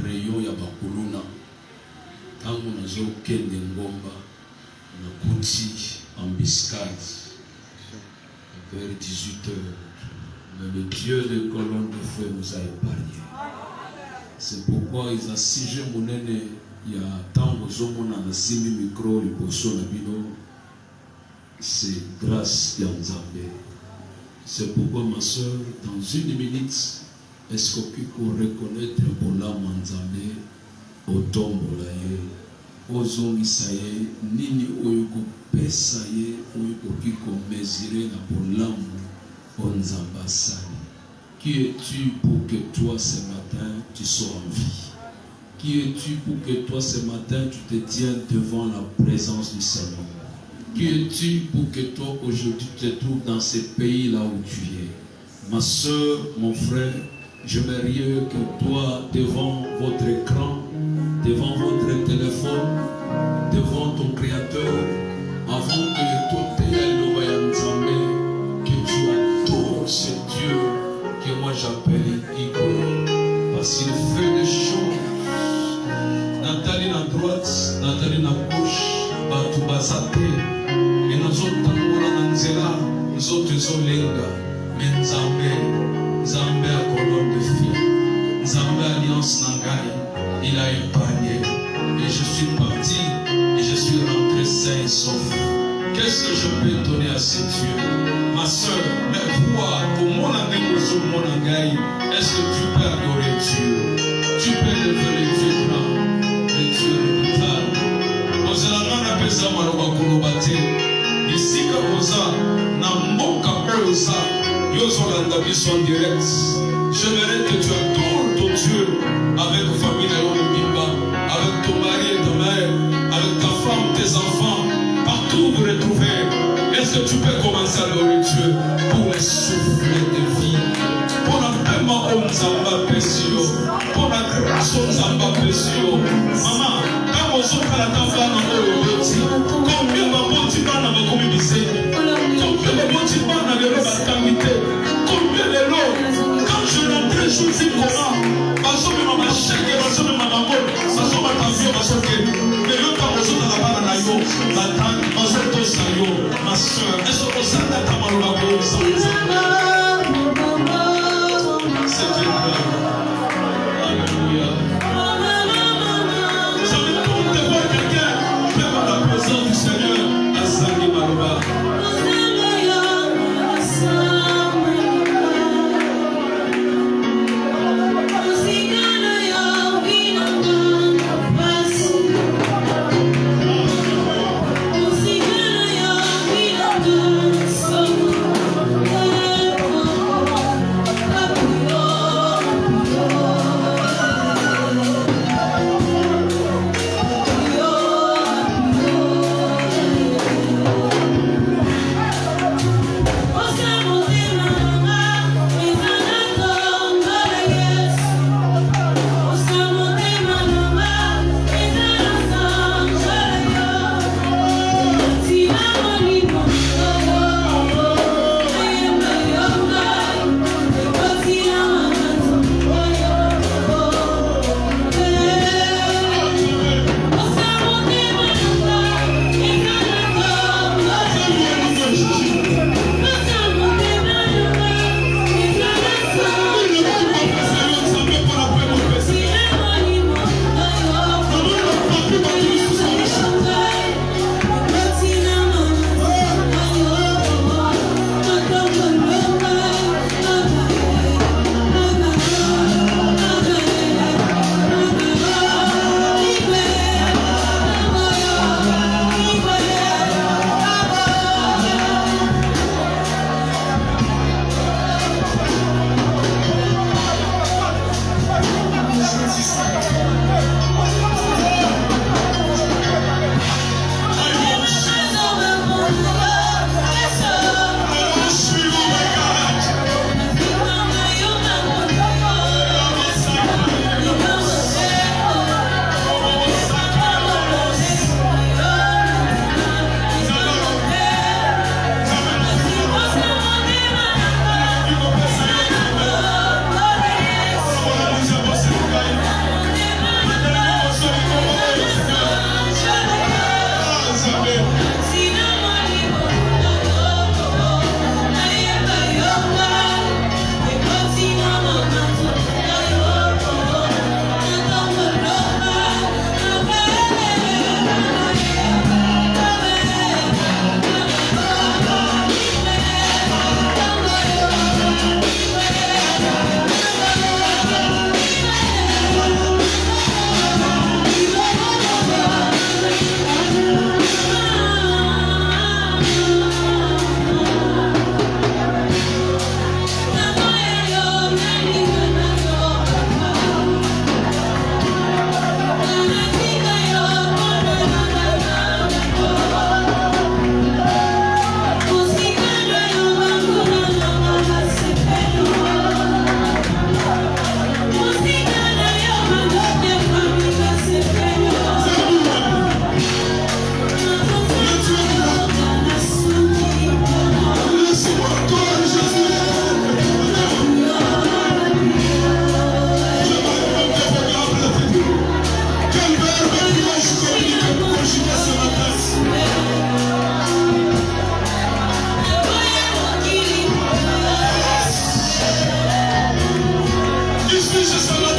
rayon ya bakuluna tango nazo kende ngomba na kuti embuscade vers 18h. Mais le Dieu de colonne de feu nous a épargnés. C'est pourquoi ils ont sigé mon aîné. Il y a tant de gens qui ont simi micro, les poissons, c'est grâce à Nzambé. C'est pourquoi ma soeur, dans une minute, est-ce que tu peux reconnaître pour l'âme Nzambé au tombeau là, aux hommes Isaïe, nini oyuko pesaye, oyuko kiko mesurer la pour l'âme Nzambasani. Qui es-tu pour que toi ce matin tu sois en vie? Qui es-tu pour que toi ce matin tu te tiennes devant la présence du Seigneur? Qui es-tu pour que toi aujourd'hui tu te trouves dans ce pays là où tu es? Ma soeur, mon frère, j'aimerais que toi devant votre écran, devant votre téléphone, devant ton Créateur, avant que toi que tu adores ce Dieu que moi j'appelle Igo, parce qu'il fait des choses. Nathalie à droite, Nathalie à gauche, Batu Basate, et nous autres Tangola Nanzela, nous autres Zolenga, mais Nzambe à colonne de filles, Nzambe Alliance Nangai, il a épargné, et je suis parti, et je suis rentré sain et sauf. Qu'est-ce que je peux donner à ces dieux? Ma soeur, mais toi, pour mon ami, mon Nangai, est-ce que tu peux adorer Dieu? Tu peux lever les yeux blancs. Isika oza na mboka oza yozolanda biso en direct. J'aimerais que tu adores ton Dieu avec ta famille avec ton mari et ta mère, avec ta femme, tes enfants, partout où vous retrouvez. Est-ce que tu peux commencer à adorer Dieu pour les souffler de vie, pour la paiement au Nzamba Pesio, pour la grâce au Nzamba Pesio? Maman, quand vous êtes à la table, combien de bons bana bakomi biseni, combien de bons bana de roba tamite, combien de lots. Quand je rentrais, je me dis comment baso me mama chèque, baso me mama mol, baso ma tavio, baso que mais le temps baso na la bana na yo, batan baso to sayo, ma soeur, est-ce que ça t'a tamalo la go ça? C'est une grâce. Alléluia. Du Seigneur, Asani Maroba. Oh,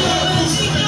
Let's go.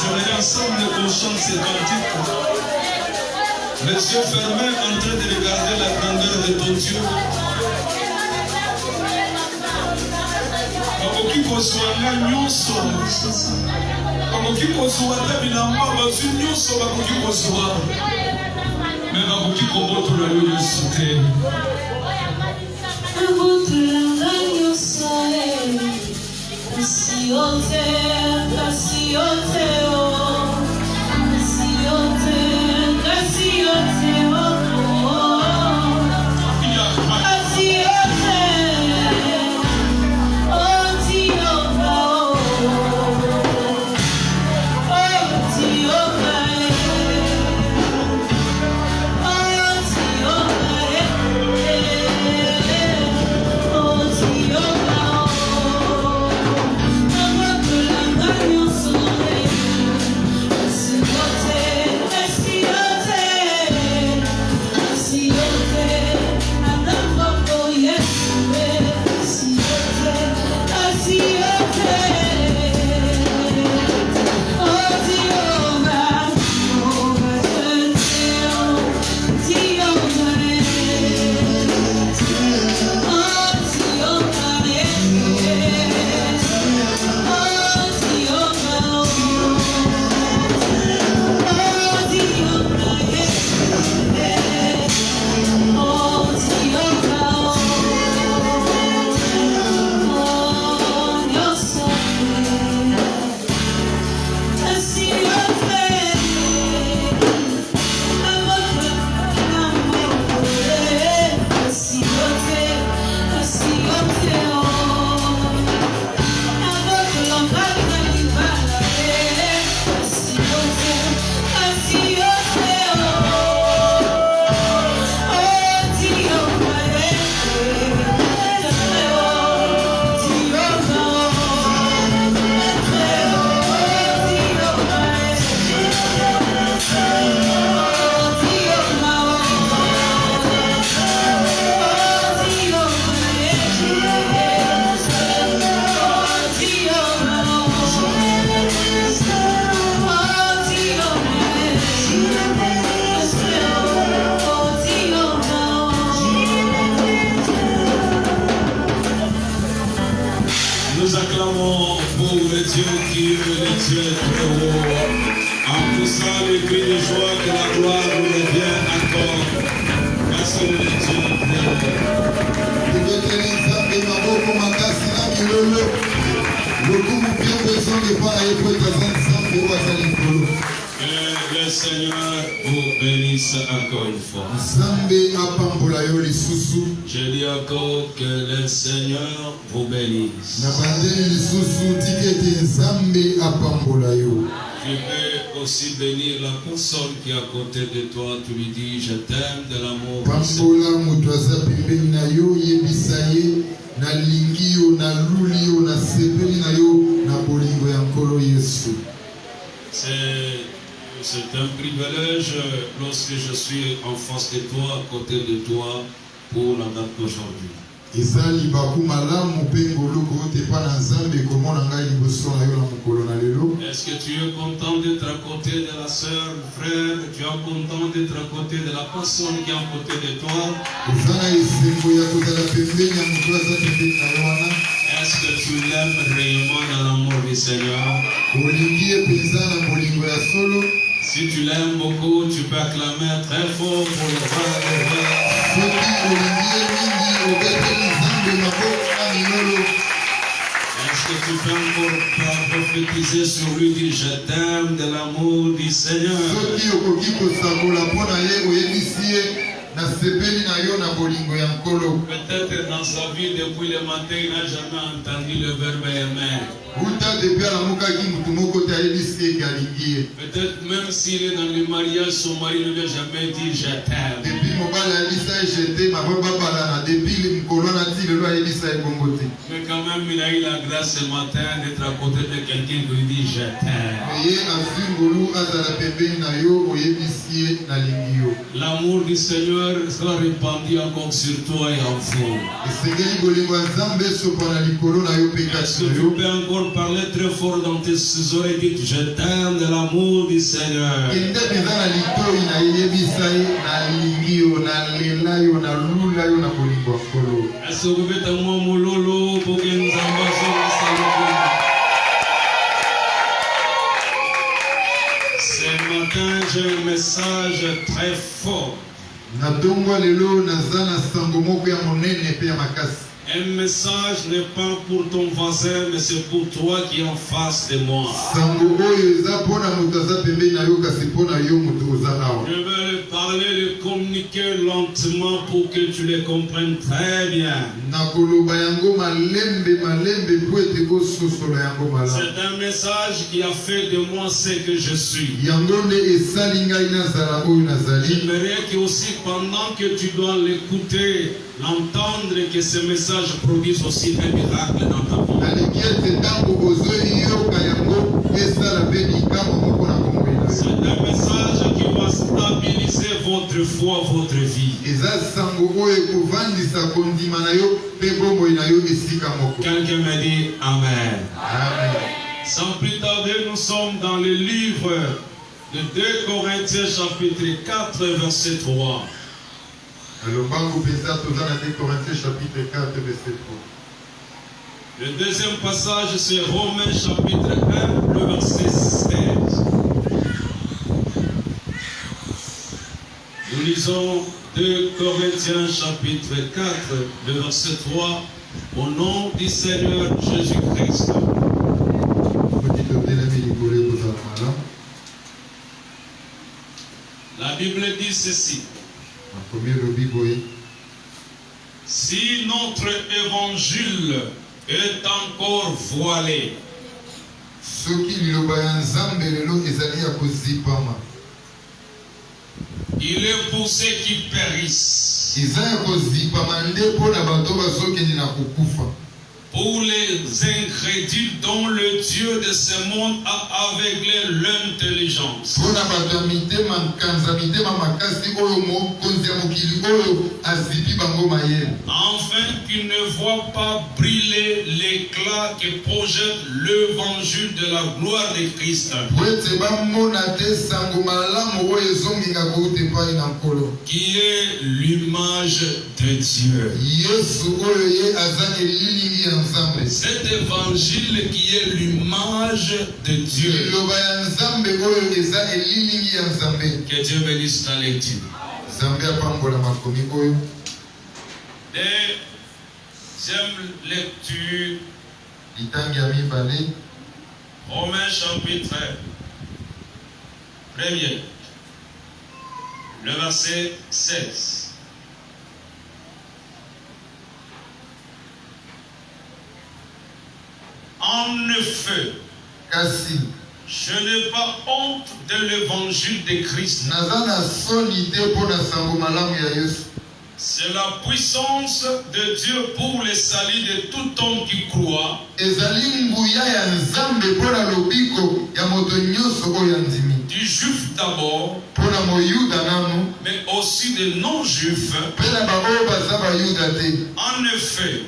J'aimerais ensemble qu'on chante ces cantiques. Les yeux fermés, en train de regarder la grandeur de ton Dieu. Bakoki kozwanga nyonso. Bakoki kozwa ta bilamba bazwi nyonso bakoki kozwa. Mais bakoki kobotola yo nyonso te. Abotolanga nyonso kasi yo te, kasi yo te, kasi yo te, kasi yo te, kasi yo te, oh Tioba, oh Tioba, oh Tioba, abotolanga nyonso kasi yo te, kasi yo te, kasi yo te, anamoko Yesu, kasi yo te, kasi yo te, oh Tioba, Tioba, Tioba, Nous acclamons pour le Dieu qui est le Dieu très haut. En poussant les cris de joie que la gloire nous revient encore. Parce que le Dieu très haut. Que le Seigneur vous bénisse encore une fois. Je dis encore que le Seigneur vous bénisse. Tu peux aussi bénir la personne qui est à côté de toi. Tu lui dis je t'aime de l'amour. C'est un privilège lorsque je suis en face de toi, à côté de toi, pour la date d'aujourd'hui. Est-ce que tu es content d'être à côté de la sœur, frère? Tu es content d'être à côté de la personne qui est à côté de toi? Est-ce que tu l'aimes réellement dans l'amour du Seigneur? Si tu l'aimes beaucoup, tu peux acclamer très fort pour le roi. Est-ce que tu peux encore prophétiser sur lui, dire je t'aime de l'amour du Seigneur? Peut-être dans sa vie depuis le matin, il n'a jamais entendu le verbe aimer. Peut-être même s'il est dans le mariage, son mari ne lui a jamais dit je t'aime. Mais quand même, il a eu la grâce ce matin d'être à côté de quelqu'un qui lui dit je t'aime. L'amour du Seigneur sera répandu encore sur toi et en vous. Est-ce que tu peux encore parler très fort dans tes oreilles? Dites je t'aime de l'amour du Seigneur. Est-ce que vous pouvez t'amour mololo pour que nous avancions ensemble? Ce matin, j'ai un message très fort. Un message n'est pas pour ton voisin, mais c'est pour toi qui es en face de moi. Je vais le parler, le communiquer lentement pour que tu les comprennes très bien. C'est un message qui a fait de moi ce que je suis. J'aimerais que aussi pendant que tu dois l'écouter, l'entendre, que ce message produise aussi un miracle dans ta vie. C'est un message qui va stabiliser votre foi, votre vie. Quelqu'un m'a dit Amen. Amen. Sans plus tarder, nous sommes dans le livre de 2 Corinthiens chapitre 4 verset 3. Le deuxième passage, c'est Romains chapitre 1, le verset 16. Nous lisons 2 Corinthiens chapitre 4, le verset 3, au nom du Seigneur Jésus-Christ. La Bible dit ceci. Si notre évangile est encore voilé, il est pour ceux qui périssent, pour les incrédules dont le Dieu de ce monde a aveuglé l'intelligence, afin qu'ils ne voient pas briller l'éclat que projette l'évangile de la gloire de Christ, qui est l'image de Dieu. Cet évangile qui est l'image de Dieu. Que Dieu bénisse ta lecture. Deuxième lecture. Romains chapitre 1er. Le verset 16. En effet, je n'ai pas honte de l'évangile de Christ. C'est la puissance de Dieu pour le salut de tout homme qui croit. Du juif d'abord, mais aussi des non-juifs. En effet,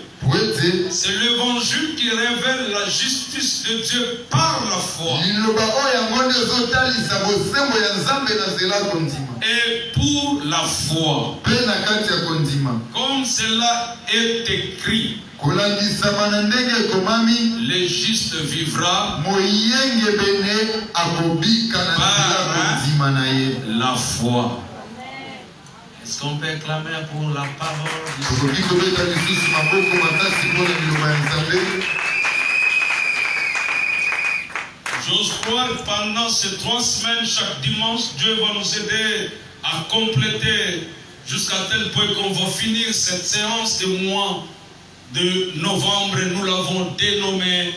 c'est l'évangile qui révèle la justice de Dieu par la foi. Et pour la foi, comme cela est écrit, le juste vivra par la foi. Est-ce qu'on peut acclamer pour la parole du Seigneur? J'ose croire que pendant ces 3 semaines, chaque dimanche, Dieu va nous aider à compléter jusqu'à tel point qu'on va finir cette séance de mois de novembre. Nous l'avons dénommé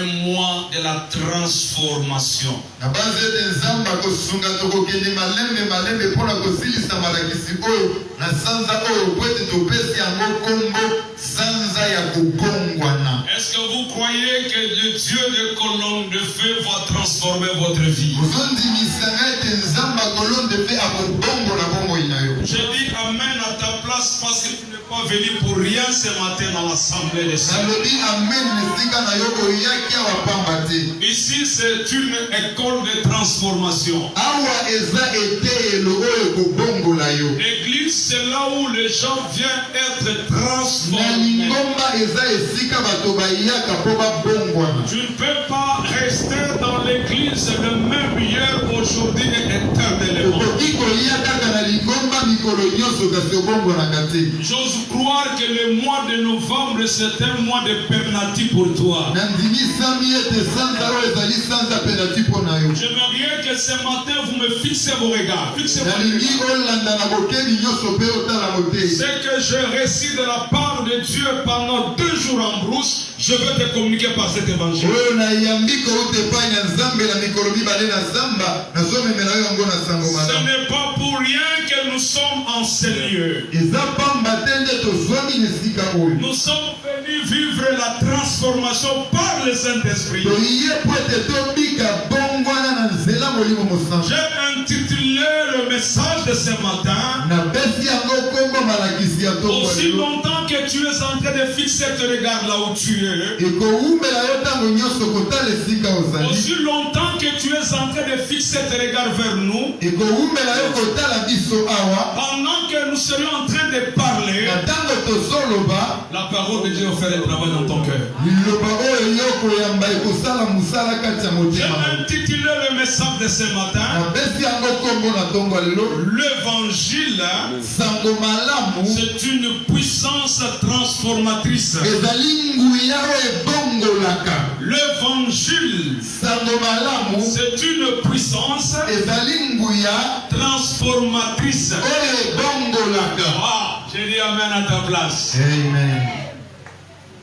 un mois de la transformation. Na base de nzamba kosunga tokokende malembe mpona kosilisa malakisi oyo na sanza oyo po ete topesi yango kombo sanza ya kobongwana. Est-ce que vous croyez que le Dieu de colonne de feu va transformer votre vie? ozondimisanga ete nzamba kolonne de feu akobongola bomoi na yo. Je dis amen à ta place parce que tu n'es pas venu pour rien ce matin dans l'assemblée des saints. nalobi amen esika na yo oyaki awa pamba te. Ici c'est une école de transformation. awa eza eteyelo oyo kobongola yo. L'église c'est là où les gens viennent être na transformés. lingomba eza esika bato bayaka mpo babongwana. Tu ne peux pas rester dans l'église le même hier, aujourd'hui et éternellement. okoki kolia kaka na lingomba mikolo nyonso kasi obongwanaka te. J'ose croire que le mois de novembre c'est un mois de penalty pour toi. nandimisami ete sanza oyo ezali sanza penalty mpo na yo. J'aimerais que ce matin vous me fixez vos regards. Fixez vos nalingi regards. olanda na bokebi nyonso mpe otala motei. Ce que je récite de la part de Dieu pendant 2 jours en brousse, je veux te communiquer par cet évangile. oyo nayambi kouta epai na nzambe na mikolo mibale na zamba nazomemela yo yango na sango Ce malamu. n'est pas pour rien que nous sommes en ce lieu. eza pamba te nde tozwami na esika oyo. Nous sommes venus vivre la transformation par le Saint-Esprit. toye po ete tobika bongwana na nzela molimo mosantu. J'ai intitulé le message de ce matin. napesi yango kombo malakisi ya Aussi toko longtemps que tu es en train de fixer tes regards là où tu es, ekowumela yo ntango nyonso kotala esika ozali. aussi longtemps que tu es en train de fixer tes regards vers nous, ekowumela yo kotala biso awa. pendant que nous serions en train de parler, na ntango tozoloba la parole de Dieu va faire le travail dans ton cœur. liloba oyo yo koyamba ekosala mosala kati ya J'ai motema. intitulé le message de ce matin napesi yango kombo na ntongo ya lelo. l'évangile, sango malamu c'est une puissance transformatrice. ezali nguya oyo ebongolaka. L'évangile, sango malamu c'est une puissance ezali nguya transformatrice. oyo ebongolaka. Ah, j'ai dit amen à ta place. Amen.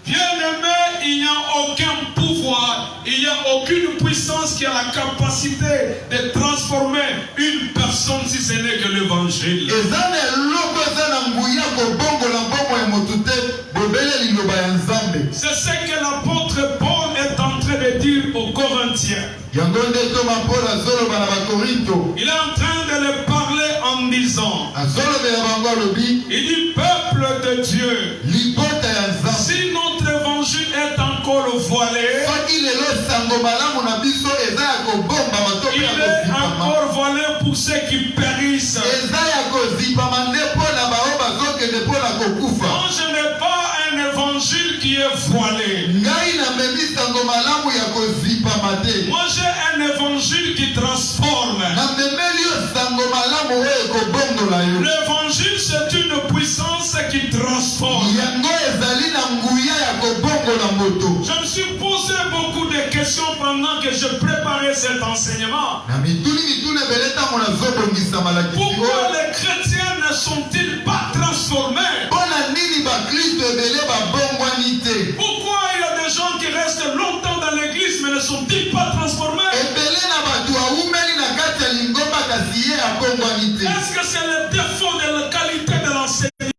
Bien-aimé, il n'y a aucun pouvoir, il n'y a aucune puissance qui a la capacité de transformer une personne si ce n'est que l'évangile. eza na eloko eza na nguya kobongola mbongo ya motu te bobele liloba ya nzambe. C'est ce que l'apôtre Paul est en train de dire aux Corinthiens. yango nde toma mpona azoloba na bakorinto. Il est en train de les parler en disant, azolobela bango alobi il dit peuple de Dieu, libota ya nzambe. si notre évangile est encore voilé, soki lelo sango malamu na biso eza ya kobombama to mpe il ya est kozipama. encore voilé pour ceux qui périssent. eza ya kozipama nde mpo na bao bazokende mpo na kokufa. Moi, je n'ai pas un évangile qui est voilé. ngai namemi sango malamu ya kozipama te. Moi, j'ai un évangile qui transforme. namemeli yo sango malamu oyo ekobongola yo. L'évangile, c'est une puissance qui transforme. yango ezali na nguya ya kobongola moto. Je me suis posé beaucoup de questions pendant que je préparais cet enseignement. na mituni ebele ntango nazobongisa malakisi Pourquoi oyo. les chrétiens ne sont-ils pas transformés? mpona nini bakristo ebele babongwani te. Pourquoi il y a des gens qui restent longtemps dans l'église mais ne sont-ils pas transformés? ebele na bato awumeli na kati ya lingomba kasi ye abongwani te. Est-ce que c'est le défaut de la qualité de l'enseignement?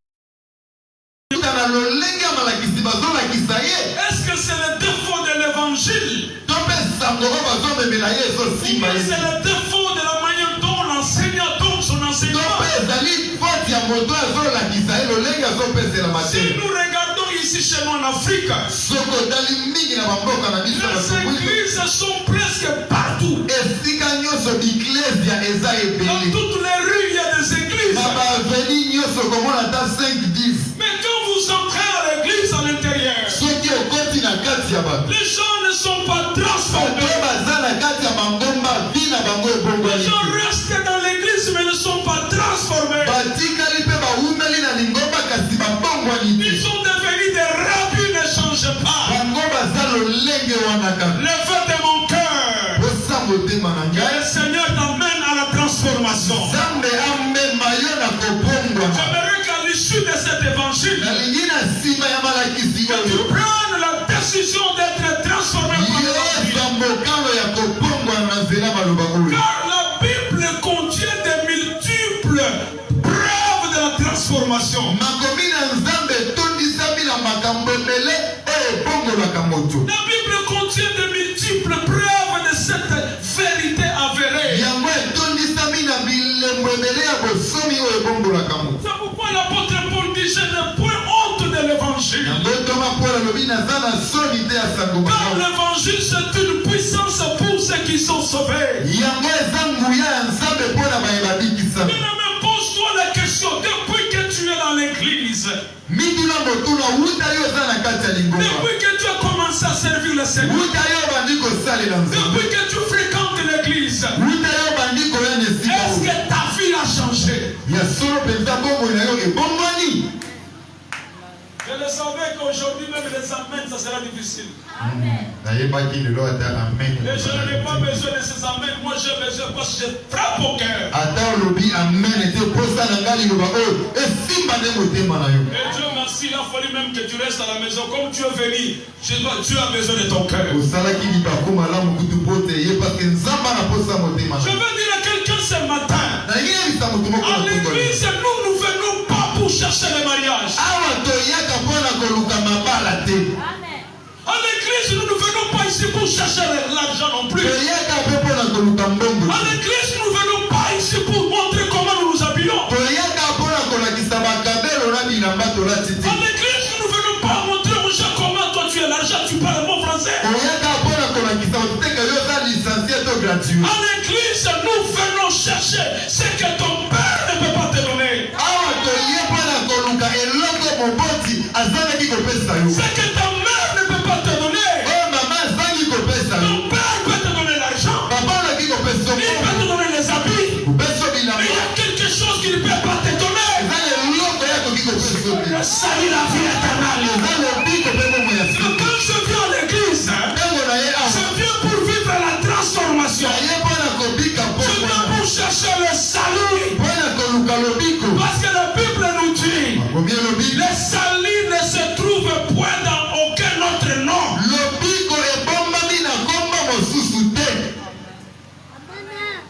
na lolenge ya malakisi bazolakisa ye. Est-ce que c'est le défaut de l'évangile? to mpe sango oyo bazomemela ye Ou ezosimba bien ye. c'est le défaut de la manière dont l'enseignant donne son to enseignement? mpe ezali foti ya moto azolakisa ye lolenge azopesela Si matele. nous regardons ici chez nous en Afrique, soki otali mingi na bamboka na biso les basobwiko églises sont presque partout. esika nyonso biklesia eza Dans ebele. toutes les rues, il y a des églises. na baaveni nyonso komona ata 5-10. Mais quand vous entrez à l'église à l'intérieur, soki okoti na kati ya bato les gens ne sont pas bato transformés. baza na kati ya bangomba vi na bango Les ebongwani gens te. restent dans l'église mais ne sont pas transformés. batikali mpe bawumeli na lingomba kasi babongwani te. Ils sont devenus des rabbis, ne changent pas. bango baza lolenge wana kaka. Le feu de mon cœur, bosa motema na que ngai le Seigneur t'amène à la transformation. nzambe amema yo na kobongwana. J'aimerais qu'à l'issue de cet évangile, nalingi na nsima ya malakisi que tu oyo prennes la décision d'être transformé par yo Car l'évangile c'est une puissance pour ceux qui sont sauvés. Bien-aimé, pose-toi la question, depuis que tu es dans l'église, depuis que tu as commencé à servir le Seigneur, depuis que tu fréquentes l'église, est-ce que ta vie a changé? Je le savais qu'aujourd'hui même les amens, ça sera difficile. Amen. Et je n'ai pas besoin de ces amens. Moi j'ai besoin parce que je frappe au cœur. Et Dieu merci, il a fallu même que tu restes à la maison. Comme tu es venu, Dieu a besoin de ton cœur. Je veux dire à quelqu'un ce matin, à l'église, nous ne venons pas pour chercher le mariage. À l'église, nous ne venons pas ici pour chercher l'argent non plus. À l'église, nous ne venons pas ici pour montrer comment nous nous habillons. À l'église, nous ne venons pas montrer aux gens comment toi tu as l'argent, tu parles le mot français. À l'église, nous venons chercher ce que ton père ne peut pas te donner. Ce que ta mère ne peut pas te donner. Ton père peut te donner l'argent. Il peut te donner les habits. Mais il y a quelque chose qu'il ne peut pas te donner. Le salut, la vie éternelle. Quand je viens à l'église, je viens pour vivre la transformation. Je viens pour chercher le salut. Parce que la Bible nous dit, le salut ne se trouve point dans aucun autre nom.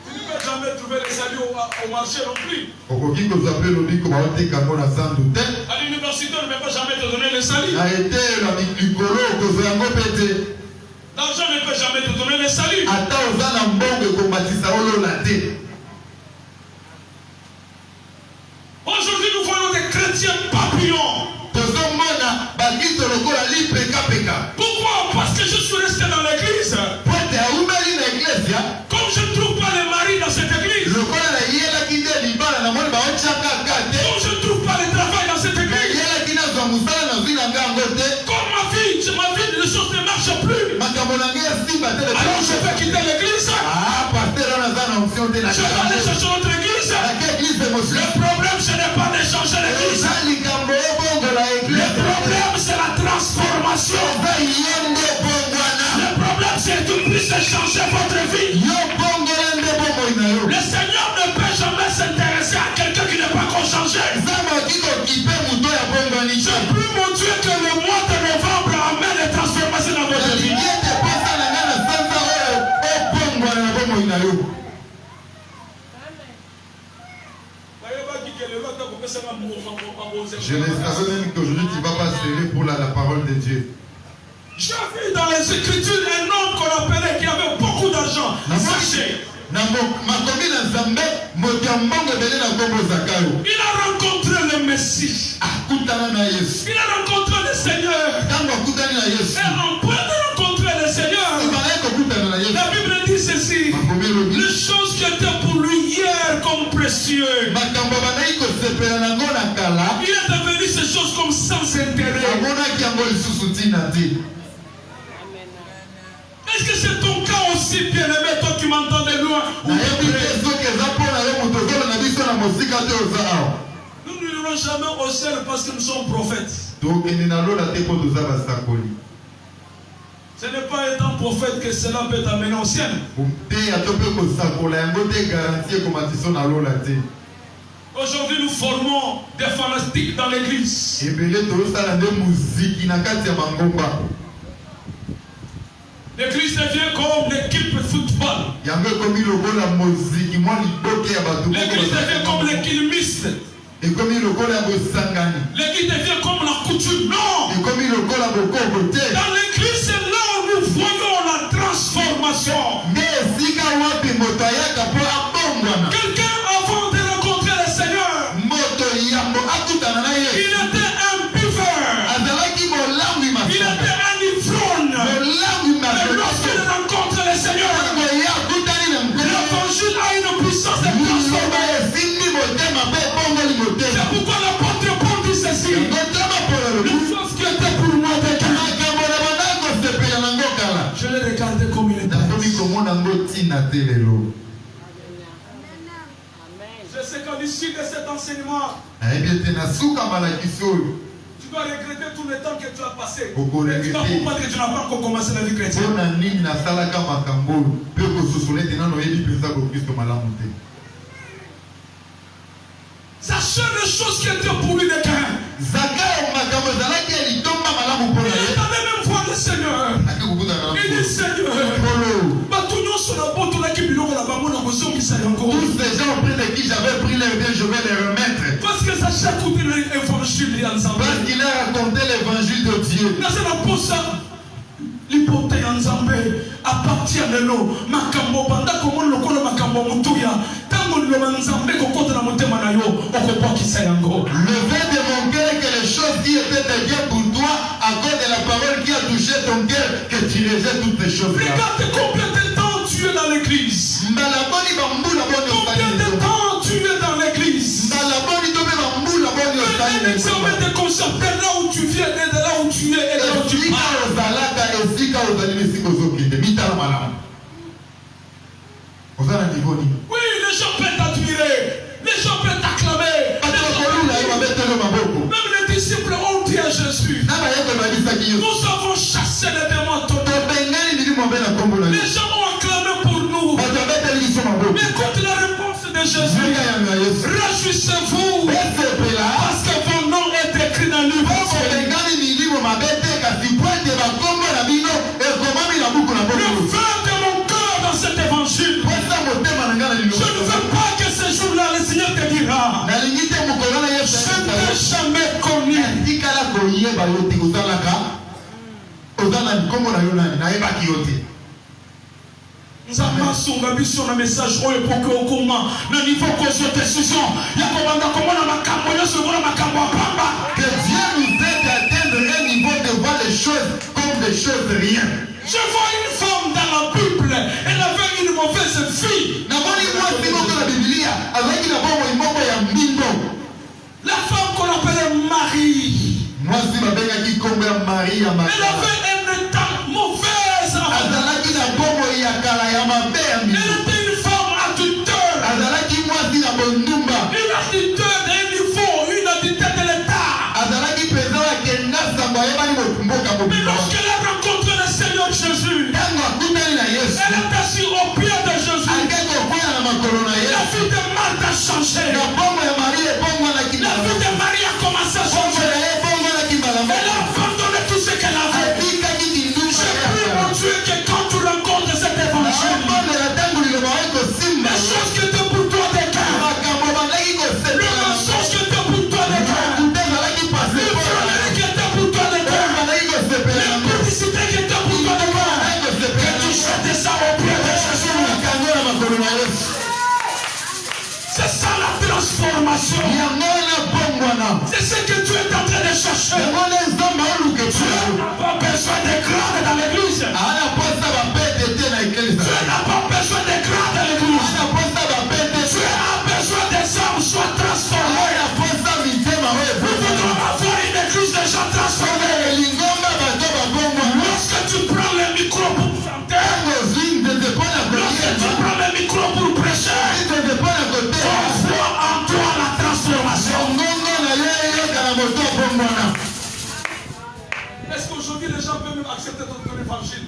Tu ne peux jamais trouver le salut au marché non plus. À l'université, on ne peut pas jamais te donner le salut. L'argent ne peut jamais te donner le salut. Aujourd'hui, nous voyons des chrétiens papillons. Pourquoi? Parce que je suis resté dans l'église. Comme je ne trouve pas les maris dans cette église. Comme je ne trouve pas le travail dans cette église. Comme ma vie, les choses ne marchent plus. Alors je vais quitter l'église. Je vais aller chercher notre église. Le problème ce n'est pas de changer l'église. Le problème c'est la transformation. Le problème c'est que tu puisses changer votre vie. Le Seigneur ne peut jamais s'intéresser à quelqu'un qui n'est pas encore changé. C'est plus mon Dieu que le mois de novembre amène les transformations dans votre vie. Je ne savais même qu'aujourd'hui tu ne vas pas céder pour la parole de Dieu. J'ai vu dans les Écritures un homme qu'on appelait qui avait beaucoup d'argent. Il a rencontré le Messie. Il a rencontré le Seigneur. Et en point de rencontrer le Seigneur, la Bible dit ceci: les choses qui étaient pour lui hier comme précieux, il est devenu ces choses comme sans intérêt. Est-ce que c'est ton cas aussi, bien-aimé, toi qui m'entends de loin? Nous n'irons jamais au ciel parce que nous sommes prophètes. Ce n'est pas étant prophète que cela peut t'amener au ciel. Aujourd'hui, nous formons des fanatiques dans l'église. L'église devient comme l'équipe de football. L'église devient comme l'équipe mixte. L'église devient comme la coutume. Non. Dans l'église, c'est là où nous voyons la transformation. Quelqu'un avant de rencontrer le Seigneur, il était un buveur. Il était regarder comme il est parti. Je sais qu'à l'issue de cet enseignement, tu dois regretter tout le temps que tu as passé. Et tu vas comprendre que tu n'as pas encore commencé la vie chrétienne. Sachez les choses qui étaient pour lui de Caïn. Il est allé même voir le Seigneur. Il dit Seigneur, tous ces gens auprès de qui j'avais pris leur bien, je vais les remettre. Parce qu'il a raconté l'évangile de Dieu. À partir de l'eau, makambo banda comme le colo makambo mutuya. Tango le manzambe kokota na motema na yo, okopa kisayango. Le fait de mon cœur que les choses qui étaient de Dieu pour toi, à cause de la parole qui a touché ton cœur, que tu rejettes toutes les choses. Regarde combien de temps tu es dans l'église. Combien de temps tu es dans l'église. Un examen de concept de là où tu viens, et de là où tu es, et de là où tu pars. Oui, les gens peuvent t'admirer, les gens peuvent t'acclamer. Même les disciples ont dit à Jésus, nous avons chassé les démons. Les gens ont acclamé pour nous. Mais écoute la réponse de Jésus. Réjouissez-vous parce que vos noms est écrit dans le livre. Le feu de mon cœur dans cet évangile. Je ne veux pas que ce jour-là le Seigneur te dira, je ne t'ai jamais connu. Nous avons son message pour que au comment le niveau que je décision que Dieu nous aide à atteindre un niveau de voir les choses comme des choses de rien. Je vois une femme dans la Bible, elle avait une mauvaise fille. La femme qu'on appelait Marie. Elle avait un état mauvaise. Elle était une femme adultère. Une adultère d'un niveau, une adultère de l'état. Mais lorsqu'elle a rencontré le Seigneur Jésus, elle est assise au pied de Jésus. La vie de Marthe a changé. La vie de Marie a commencé à changer. Elle a abandonné tout ce qu'elle avait. Je prie mon Dieu que quand tu rencontres cet évangile, les choses qui étaient pour toi des cœurs, le mensonge qui était pour toi des cœurs, le problème qui était pour toi des cœurs, la publicité qui était pour toi des cœurs, que tu jettes ça au pied de Jésus. C'est ça la transformation. C'est ce que tu es en train de chercher. Tu n'as pas besoin de grade dans l'église. Tu n'as pas besoin de grade dans l'église. Tu as besoin des hommes soient transformés. Nous voulons avoir une église de gens transformés. Lorsque tu prends le micro pour chanter, lorsque tu prends le micro pour prêcher, on voit en toi la transformation. Est-ce qu'aujourd'hui les gens peuvent même accepter ton évangile?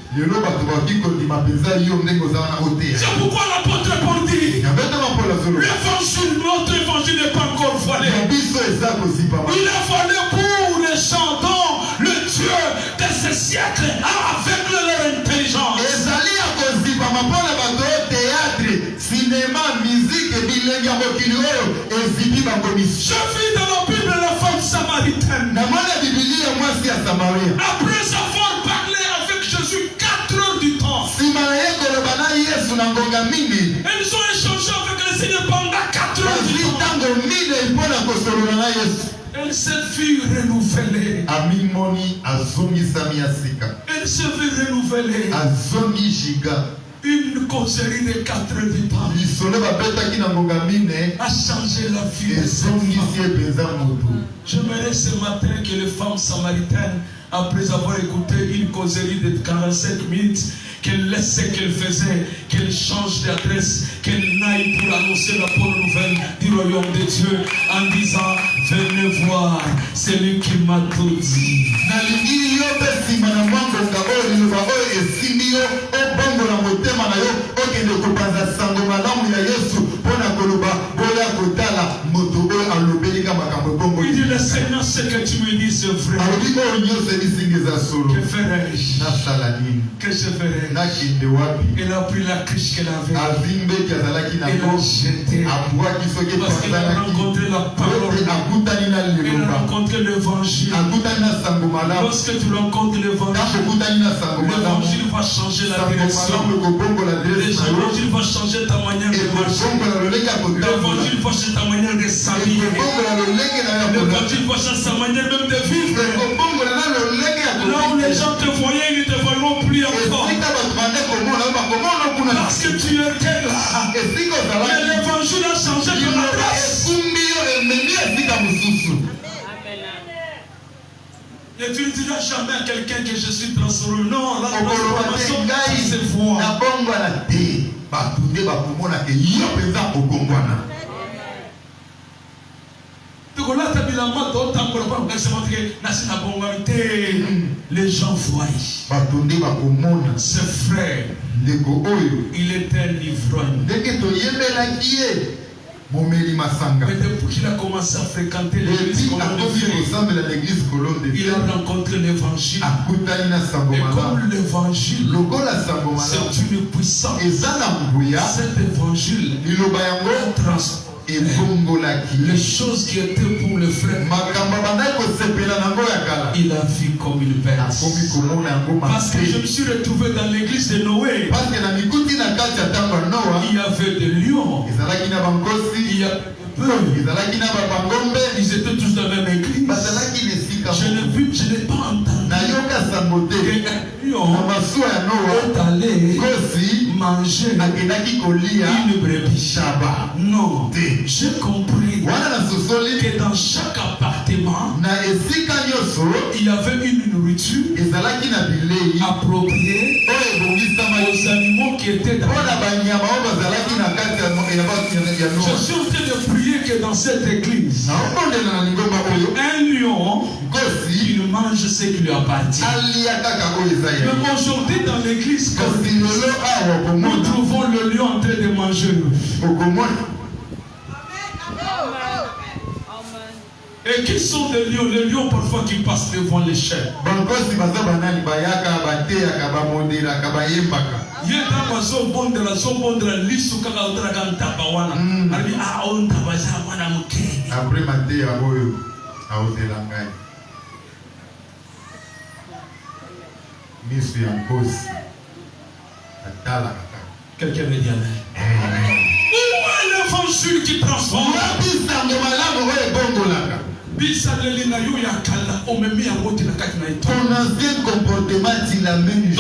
C'est pourquoi l'apôtre Paul dit, l'évangile, notre évangile n'est pas encore voilé. Il est voilé pour les gens dont le Dieu de ce siècle a aveuglé leur intelligence. Je vis dans la Bible la femme samaritaine. Après avoir parlé avec Jésus 4 heures du temps, elles ont échangé avec le Seigneur pendant 4 heures du temps. Elle s'est vue renouvelée. Elle s'est vue renouvelée. Une causerie de 4 heures du temps a changé la vie de cette femme. J'aimerais ce matin que les femmes samaritaines, après avoir écouté une causerie de 45 minutes, qu'elle laisse ce qu'elle faisait, qu'elle change d'adresse, qu'elle n'aille pour annoncer la bonne nouvelle du royaume de Dieu en disant, venez voir, c'est lui qui m'a tout dit. Il dit, le Seigneur, ce que tu me dis, c'est vrai. Que ferai-je? Que je ferai? Elle a pris la cruche qu'elle avait. Elle l'a jetée. Parce qu'elle a rencontré la parole. Elle a rencontré l'évangile. Lorsque tu rencontres l'évangile, l'évangile va changer la direction. L'évangile va changer ta manière de marcher. L'évangile va changer ta manière de s'habiller. L'évangile va changer sa manière même de vivre. Là où les gens te voyaient, ils ne te voient plus encore. Parce que tu étais là. Mais l'évangile a changé ton adresse. Et tu ne diras jamais à quelqu'un que je suis transformé. Non, la transformation, ça se voit. Les gens voient. Ce frère, il était un ivrogne. Mais depuis qu'il a commencé à fréquenter l'église Colombe de Dieu, il a rencontré l'évangile. Et comme l'évangile, c'est une puissance. Cet évangile a transformé les choses qui étaient pour le frère. Il a vu comme une bête. Parce que je me suis retrouvé dans l'église de Noé. Il y avait des lions. Il y avait ils étaient tous dans la même église. Je l'ai vu, je n'ai pas entendu. Et un lion est allé manger une brebis. Non, j'ai compris que dans chaque appartement, il y avait une nourriture appropriée aux animaux qui étaient dans Je suis en train de prier que dans cette église, un lion, il mange ce qui lui appartient. Mais aujourd'hui, dans l'église, nous trouvons le lion en train de manger. Et qui sont les lions? Les lions parfois qui passent devant les chèvres. Quelqu'un veut dire amen. Où est l'évangile qui transforme? Ton ancien comportement, tu l'amènes.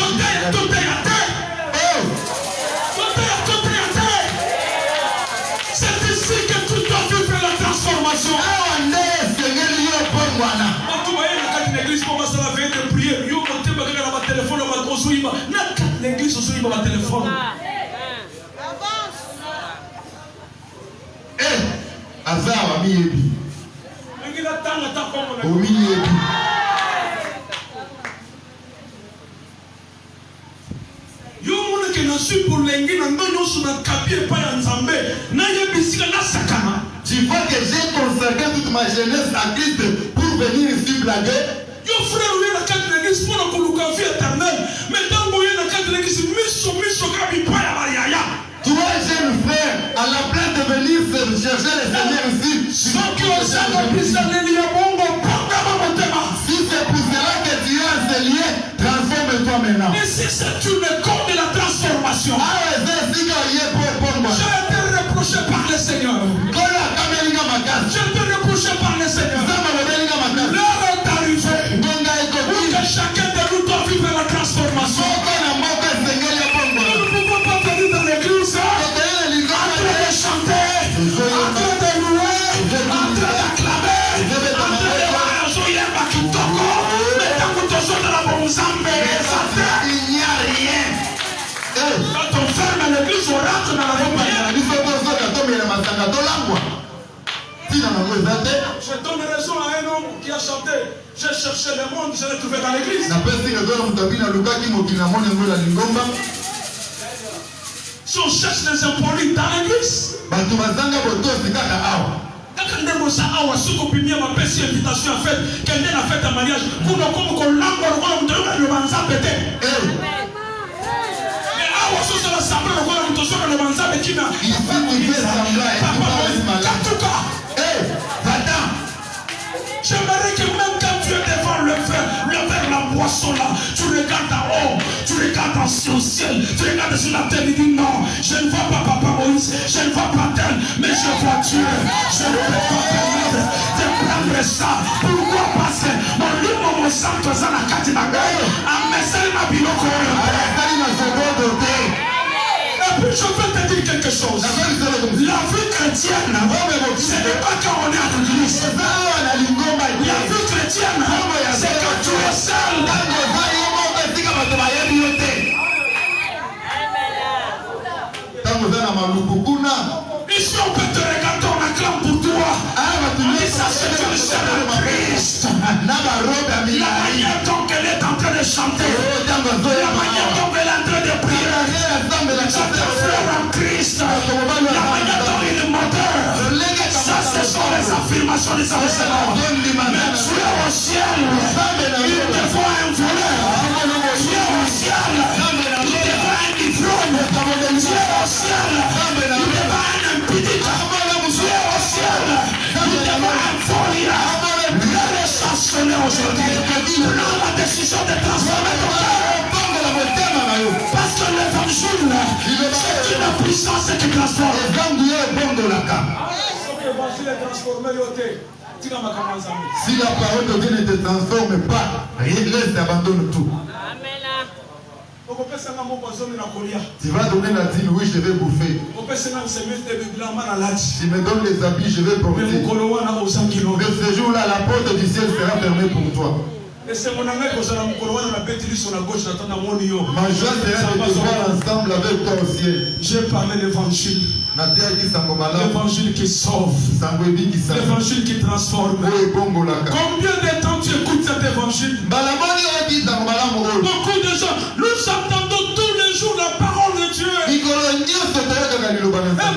C'est ici que tu dois vivre la transformation. L'église aussi va téléphone. Azava miyebi. Omiyebi. Yo que na suis pour lengi na ndonyo suna kapie pa ya nzambe na yebisika na sakana. Tu vois que j'ai consacré toute ma jeunesse à Christ pour venir ici blaguer. Yo frère oui na kati l'église pour na koluka vie éternelle mais tango ye na kati l'église miso kabi pa ya bayaya. Toi, jeune frère, à la place de venir chercher le Seigneur ici, si c'est pour cela que tu as ce lien, transforme-toi maintenant. Et si c'est une école de la transformation, j'ai été reproché par le Seigneur. J'ai été reproché par le Seigneur. L'heure est arrivée pour que chacun de nous doit vivre la transformation. J'ai cherché le monde, je l'ai trouvé dans l'église. Si on cherche les impolis dans l'église, quand on a invitation à faire, quand on a fait un mariage, pour nous comme qu'on l'a le manzap était. Mais ah, on se rassemble, on le manzap qui m'a. Il faut qu'il fasse semblant. En tout cas, j'aimerais que même quand tu es devant le verre, la boisson là, tu regardes en haut, tu regardes au ciel, tu regardes sur la terre, il dit non, je ne vois pas Papa Moïse, je ne vois pas d'elle, mais je vois Dieu. Je ne peux pas permettre de prendre ça. Pourquoi? Parce que mon livre, mon sang, tout ça, la carte, la gueule, à messer ma biloko. Et puis je veux te dire quelque chose. La vie chrétienne, ce n'est pas quand on est à l'église. La vie chrétienne, c'est quand tu es seul. Ici on peut te regarder, on acclame pour toi. Mais ça c'est une seule Christ. La manière dont elle est en train de chanter, la manière dont elle est en train de prier, c'est un frère en Christ. La manière dont il est moteur, ça ce sont les affirmations des enseignants. Mais tu es au ciel, il te voit un voleur. Tu es au ciel, il te voit un ivrogne. Tu es au ciel, il te voit un impédique. Tu es au ciel, il te voit un folia. Le chassonner aujourd'hui, prends la décision de transformer ton cœur. Parce que l'évangile, c'est une puissance qui transforme. Si la parole de Dieu ne te transforme pas, laisse, abandonne tout. Tu vas donner la dîme, oui, je vais bouffer. Tu me donnes les habits, je vais porter. Mais ce jour-là, la porte du ciel sera fermée pour toi. Ma joie sera de te voir ensemble avec toi au ciel. J'ai parlé l'évangile. L'évangile qui sauve. L'évangile qui transforme. Combien de temps tu écoutes cet évangile? Beaucoup de gens, nous entendons tous les jours la parole de Dieu. Et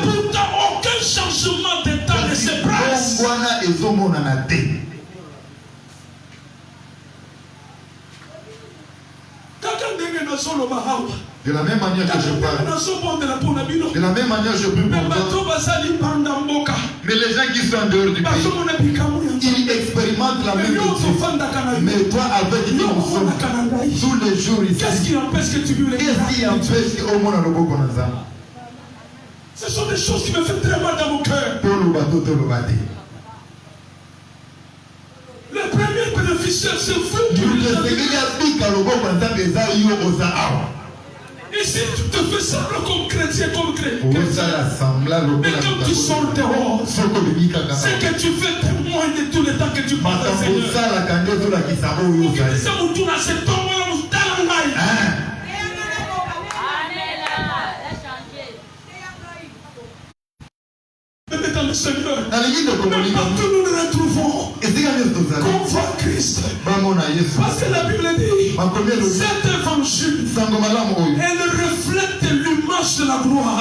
pourtant, aucun changement d'état ne se passe. De la même manière que je parle, de la même manière je prie pour toi. Mais les gens qui sont en dehors du pays, ils expérimentent la même chose. Mais toi, avec qui nous sommes tous les jours ici, qu'est-ce qui empêche que tu veux les empêche au monde à ce sont des choses qui me font très mal dans mon cœur. Le premier bénéficiaire, c'est vous. Et si tu te fais semblant comme chrétien, comme chrétien, mais quand tu sors dehors, c'est que tu fais témoin de tout le temps que tu passes au Seigneur. Dans le Seigneur, mais partout nous nous retrouvons, qu'on voit Christ. Parce que la Bible dit, cet évangile, elle reflète l'image de la gloire.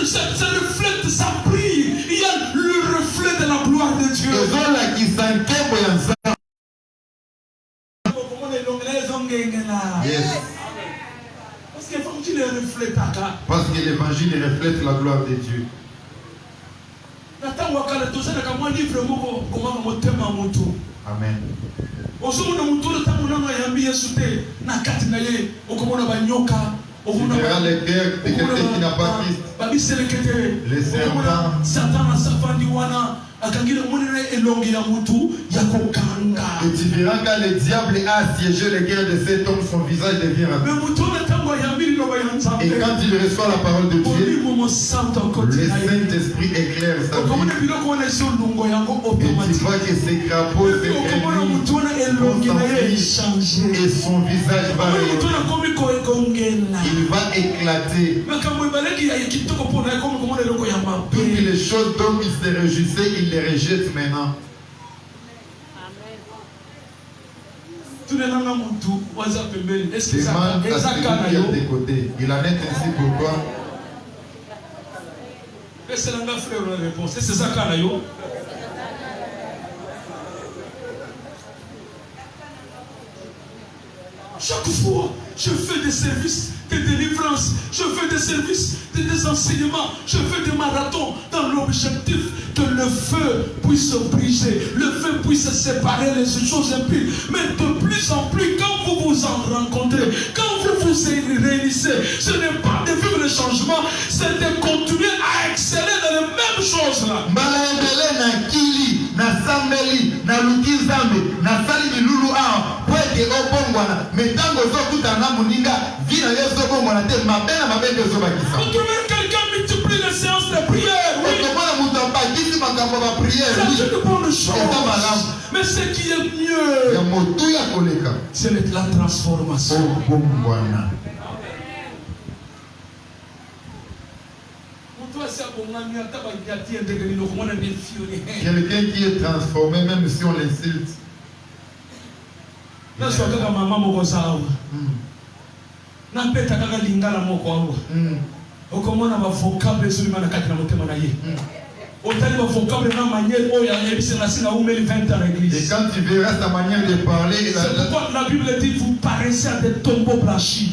Ça reflète sa prière. Il y a le reflet de la gloire de Dieu. Yes. Parce que l'évangile reflète la gloire de Dieu. Amen. Tu verras les cœurs de quelqu'un qui n'a pas Christ. Les serpents. Et tu verras quand le diable a assiégé le cœur de cet homme, son visage devient rapide. Et quand il reçoit la parole de Dieu, le Saint-Esprit éclaire sa vie. Et tu vois que ses crapauds se réunissent et son visage va il va éclater. Toutes les choses dont il se réjouissait, il les rejette maintenant. Est-ce que ça a des côtés? Il en est ainsi pour toi. C'est la réponse. C'est ça qu'il y a. Chaque fois, je fais des services de délivrance, je fais des services des enseignements, je fais des marathons dans l'objectif que le feu puisse briser, le feu puisse séparer les choses impies. Mais de plus en plus, quand vous vous en rencontrez, quand vous vous réunissez, ce n'est pas de vivre le changement, c'est de continuer à exceller dans les mêmes choses là. Na sambeli, na lukizambe, na sali milulu a, poete obongwana, metango zokuta na muninga, vina yeso bongwana te, mabena mabende zo bakisa. Vous trouvez quelqu'un multiplie les séances de prière, oui. C'est une bonne chose. Mais ce qui est mieux, c'est la transformation. Quelqu'un qui est transformé, même si on l'insulte. Et quand tu verras sa manière de parler, c'est pourquoi la Bible dit vous paraissez à des tombeaux blanchis.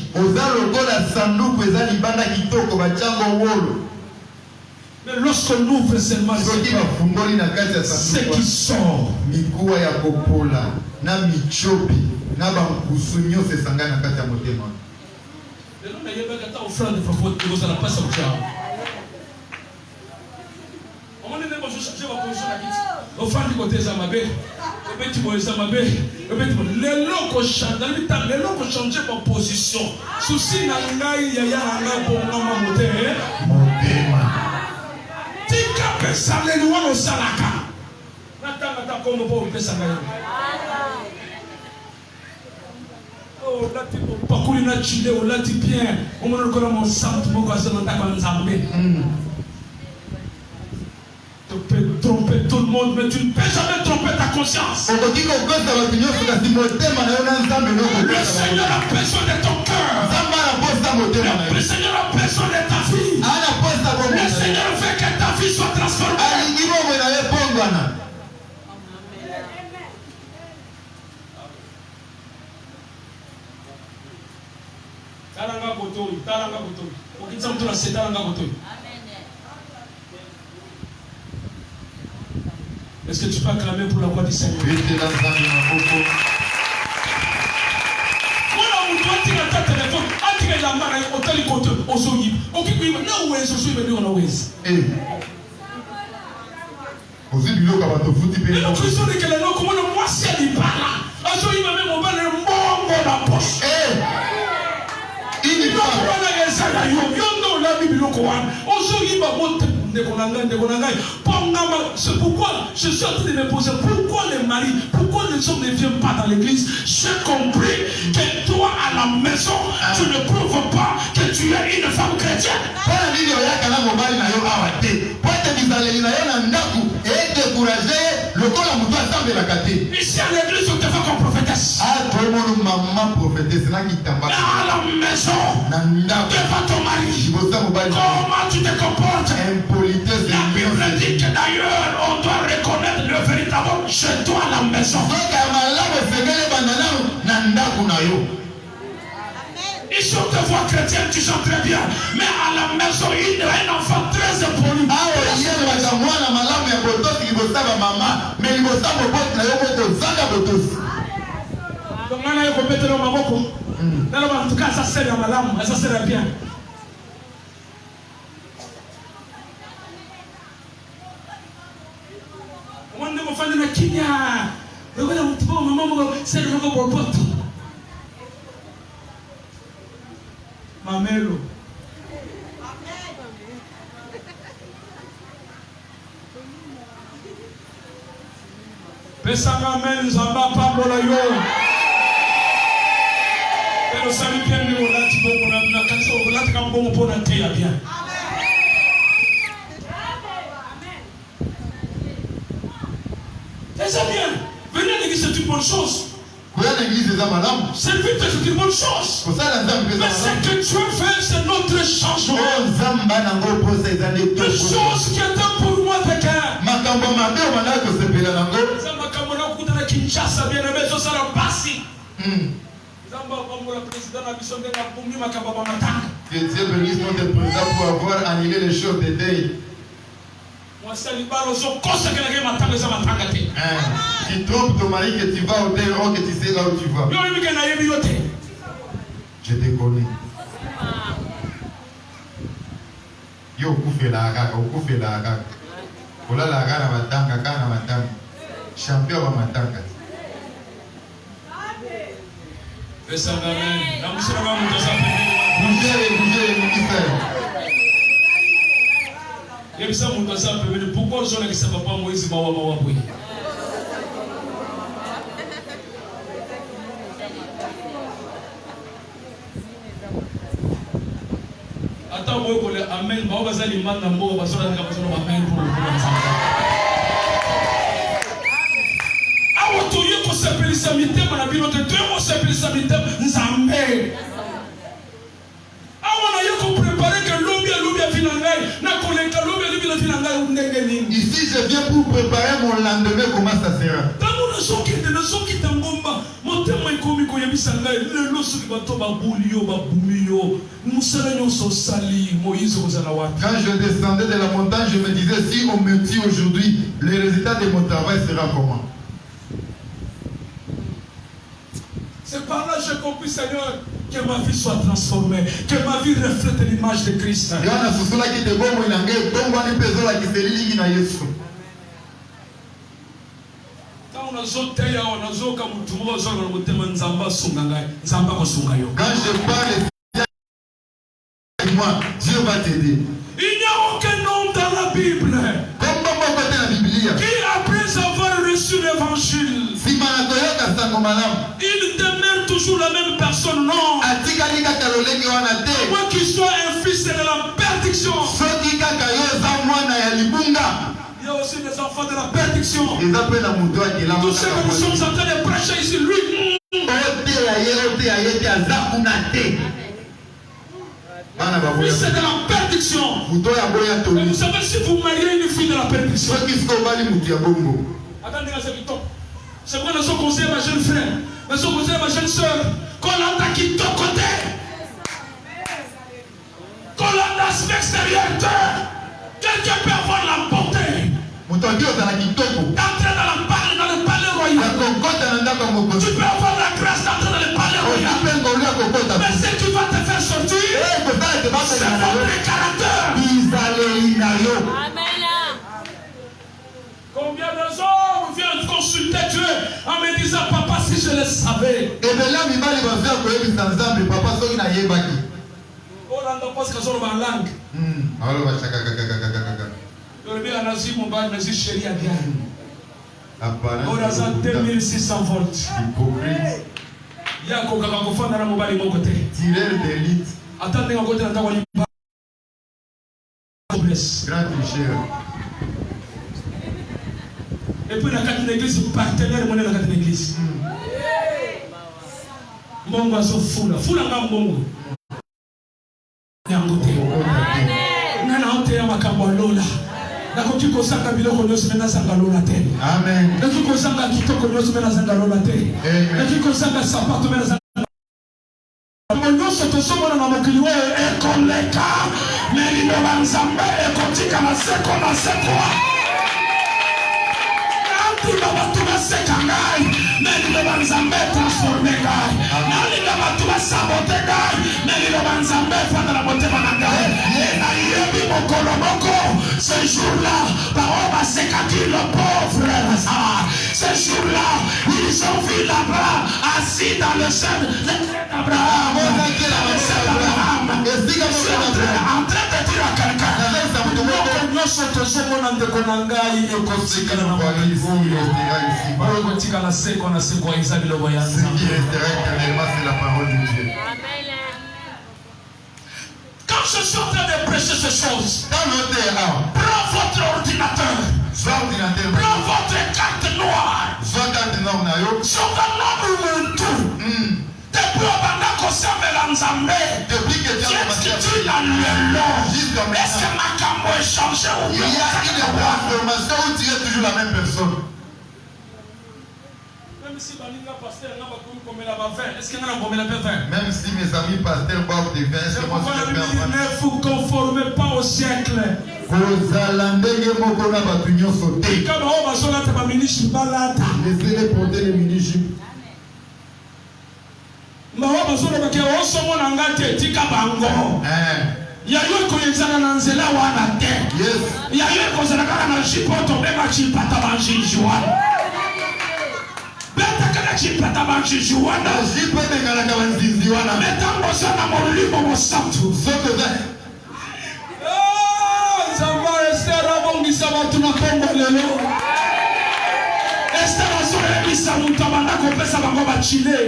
Mais lorsqu'on ouvre seulement ce qui sort, changer ma position. Souci tu peux tromper tout le monde, mais tu ne peux jamais tromper ta conscience. Le Seigneur a besoin de ton cœur. Le Seigneur a besoin de ta vie. Le Seigneur veut que ta vie soit transformée. Est-ce que tu peux acclamer pour la voix du Seigneur? C'est pourquoi je suis en train de me poser pourquoi les maris, pourquoi les hommes ne viennent pas dans l'église. J'ai compris que toi à la maison tu ne prouves pas que tu es une femme chrétienne. Ici à l'église on te fait comme prophétesse. À la maison devant ton mari, comment tu te comportes? La Bible dit que d'ailleurs on doit reconnaître le véritable chez toi à la maison. Ici on te voit chrétien, tu chantes très bien, mais à la maison il y a un enfant très impoli. Donc maintenant il faut mettre le maboko. En tout cas ça sert à ma lame, ça sert bien. Mamelo. Pesanga men zamba pambola yo. Pero sabi bien ni wala ti bongo na kanisa wala ti kam bongo pona te ya bien. C'est ça bien. Venir à l'église c'est une bonne chose. Servir Dieu, c'est une bonne chose. Mais ce que Dieu fait, c'est notre changement. Les choses qui étaient pour moi de cœur. Que Dieu bénisse notre président pour avoir annulé les choses de deuil. Tu trompes ton mari que tu vas au deuil, or que tu sais là où tu vas. Je te connais. Yo kufe la kaka, kufe la kaka. Ola la kaka matanga, kana matanga. Champion wa matanga. Pourquoi je ne sais pas Moïse Mawaboui? Attends, moi, pour le Amen, je vais aller à Mbo, je vais aller à Amen pour le ici, je viens pour préparer mon lendemain, comment ça sera. Quand je descendais de la montagne, je me disais, si on me tue aujourd'hui, le résultat de mon travail sera comment? C'est par là que j'ai compris, Seigneur, que ma vie soit transformée, que ma vie reflète l'image de Christ. Quand je parle, moi, Dieu va t'aider. Il n'y a aucun homme dans la Bible qui, après avoir reçu l'évangile, il demeure toujours la même personne, non. À moins qu'il soit un fils de la perdition. Il y a aussi des enfants de la perdiction. Tout ce que nous sommes en train de prêcher ici, lui. Oui, c'est de la perdition. Et vous savez, si vous mariez une fille de la perdiction, attendez, c'est quoi le son conseil, ma jeune frère, le son conseil, ma jeune soeur, qu'on l'a quitté de côté, qu'on l'a aspect extérieur, quelqu'un peut avoir la beauté, d'entrer dans le palais royal. Tu peux avoir la grâce d'entrer dans le palais royal. Mais ce qui va te faire sortir, c'est votre caractère. Amen. Combien de gens viennent consulter Dieu en me disant, papa, si je le savais. Oh là, on pense que c'est ma langue. Oh là, c'est 2600 volts. Il y a un coca-cola dans mon côté. Tireur d'élite. Attendez, on côté dans le grand tricheur. Et puis la carte d'église, partenaire, mon la carte d'église. Mon gars, c'est fou là. Fou là, mon Amen. Ce jour-là, parole c'est qu'a dit le pauvre Lazare. Ce jour-là, ils ont vu là-bas, assis dans le sein d'Abraham. En train de dire à quelqu'un, quand je suis en train de prêcher ces choses, prends votre ordinateur, ordinateur. Prends votre carte noire. Soit carte noire na yo. Soka nomu muntu. Depuis abandako sambela nzambe. Depuis que Dieu a commencé à Tu l'as lelo. jusqu'à maintenant. Est-ce que makambo est changé ou Il y bien? a une transformation où tu es toujours la même personne. Même si balinga pasteur n'a pas pu commettre la vin, est-ce qu'il y a un commettre la vin? Même si mes amis pasteurs boivent du vin, c'est moi qui le fais en vin. Ne vous conformez pas au siècle. Laissez-les porter les mini-jupes. yayo koyezana na nzela wana te yayo ekozala kaka na jipo tobenga chipata banjiji wana beta kaka chipata banjiji wana jipo ebengalaka banzinzi wana metango oza na molimo mosantu nzambe ester abongisa bato na kongo lelo ester azoyebisa moto abanda kopesa bango bachile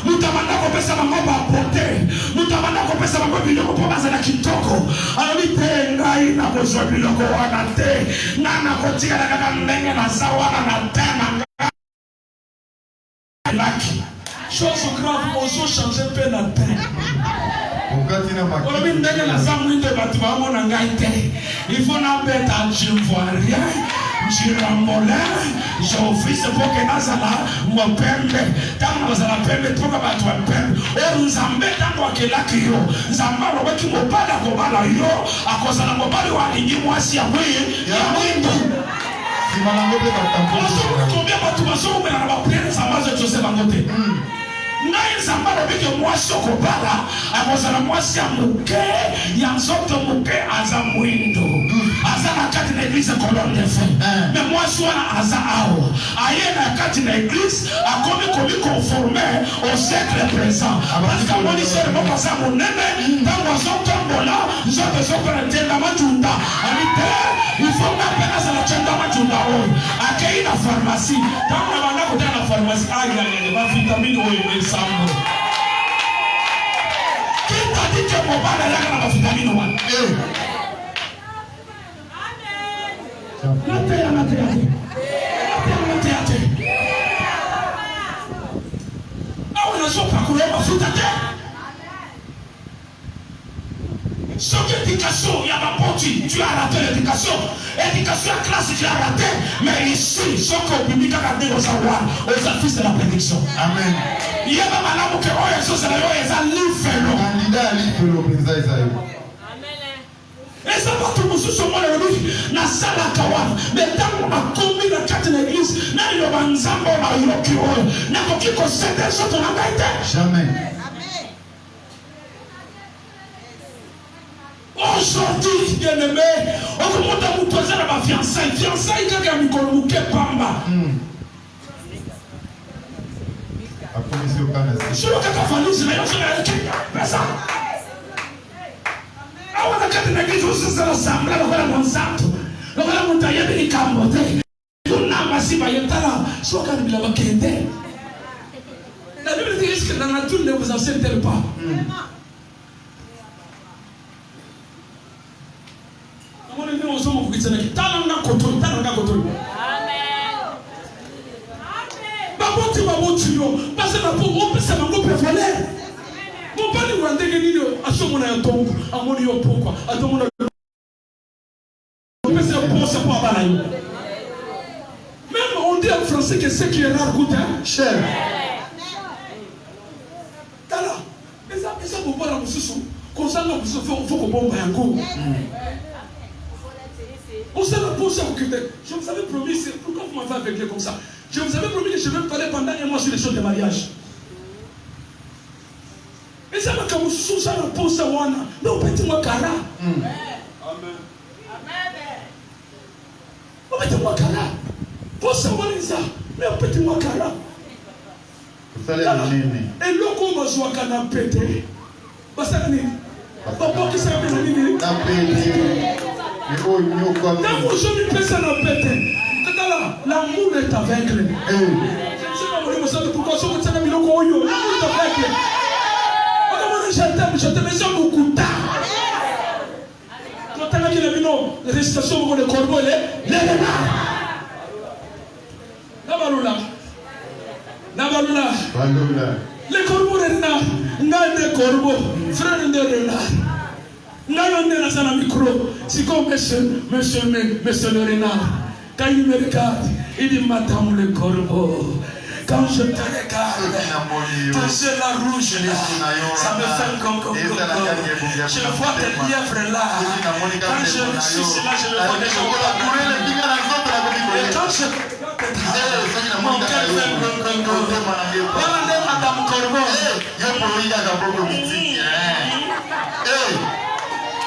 moto abanda kopesa bango bapote moto abanda kopesa bango biloko mpo bazala kitoko alobi te ngai nakozwa biloko wana te ngai nakotikala kaka ndenge naza wana na te na ngai chose grave ozochange mpe na te olobi ndenge naza mwindo bato bamona ngai te ifo nabeta jivoirien jiramolin jeofrise mpoke nazala mopembe ntango nazala pembe mpoka bato ya pembe oyo nzambe ntango akelaki yo nzambe alobaki mobali akobala yo akozala mobali wa alingi mwasi ya mwindo kombia bato bazomela na bapriere nzambe azotose bango te ngai nzambe alobiki mwasi okobala akozala mwasi ya moke ya nzoto moke aza mwindo aza na kati na eglise colonne de fin me mwasi wana aza awa aye na kati na eglise akomi komi conforme au siècle présent parce que amoni sere moko aza monene ntango azotombola nzoto ezokona tienda matunda ami te ifo nga mpe nazala tienda matunda oyo akei na pharmacie ntango na banda kotala na pharmacie ayayale bavitamine oyo esambo kita dike mobala yaka na bavitamine wana awa nazopakula mafuta te soki éducation ya bapoti tu as raté l'éducation éducation ya classe tu as raté mais ici soki obimi kaka ndenge oza wana oza fils de la prédiction amen yeba malamu ke oyo ezozela yo eza lifelo candidat ya lifelo mpenza eza yo eza bato mosusu omona lobi nasalaka wana me ntango nakomi na kati na eglise naliloba nzambe oyo nayoki oyo nakoki kosende nzoto na ngai te jamais. aujourd'hui bien-aimé okomota moto aza na bafiançai kaka ya mikolo moke pamba solo kaka valise na yo sonayoki pesa awa na kati na eglise osizala sambla lokola monsanto lokola moto ayebi likambo te tunamba si bayetala soka libila bakende la Bible dit que dans la nature ne vous enseigne pas amoni ndio usomo kukitsana kitana kotori baboti yo parce que pour opesa bango prévoler mon pali wa ndenge nini asomona ya tongo amoni yo pourquoi atomona opesa posa pour abala yo même on dit en français que ce qui est rare coûte cher tala eza bobala mususu kozanga mususu faut kobomba yango on s'est posé à occuper. Je vous avais promis, pourquoi vous m'avez aveuglé comme ça? Je vous avais promis que je vais me parler pendant un mois sur les choses de mariage. Et ça m'a comme sous ça le pose à Wana. Mais au petit moi Kara. Amen. Au petit moi Kara. Pose à Wana ça. Mais au petit moi Kara. Et l'eau m'a joué à canapé. Parce que papa qui s'est appelé l'amour est aveugle. Je ne sais pas pourquoi je me l'amour est aveugle. Je t'aime, mais c'est beaucoup tard. Quand tu as dit le récitation, le corbeau, il est là. Balola. Les corbeaux renard, n'a des corbeaux, frère de renard. N'a pas un micro. C'est comme monsieur le renard. Quand il me regarde, il dit madame le corbeau. Quand je te regarde, quand c'est la rouge là, ça me fait comme. Je vois tes lièvres là. Quand je suis là, je me vois des corbeaux. Et quand je mon cœur fait regardez madame Corbeau.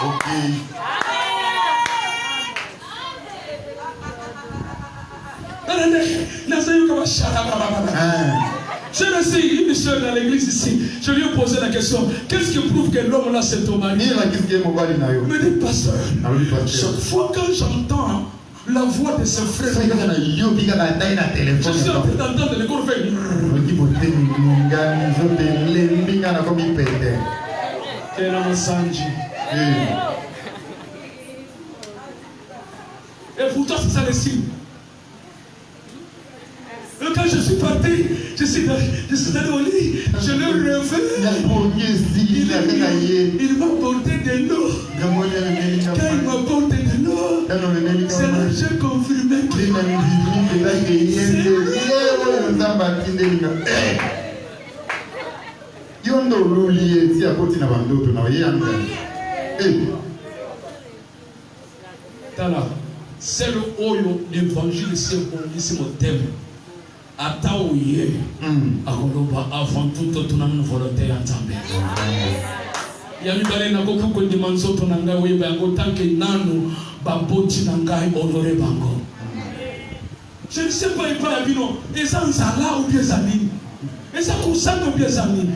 Ok. Je le sais, une soeur dans l'église ici, je lui ai posé la question, qu'est-ce qui prouve que l'homme là c'est ton mari? Il me dit, pasteur, chaque fois que j'entends la voix de ce frère, je suis en train d'entendre le corps faire. Et pourtant c'est ça le signe. Et quand je suis parti, je suis allé au lit, je l'ai relevé. Il m'a porté de l'eau. Quand il m'a porté de l'eau, c'est là que j'ai confirmé que c'est le oyo l'évangile ici mon thème. Ataouye, avant tout, tout n'a volonté en Zambie. Yamibale na koku ko dimanso to nanga we bango tanke nanu baboti nangai honoré bango. Je ne sais pas il parle bino, et ça là ou bien zami. Et ça concerne ou bien zami.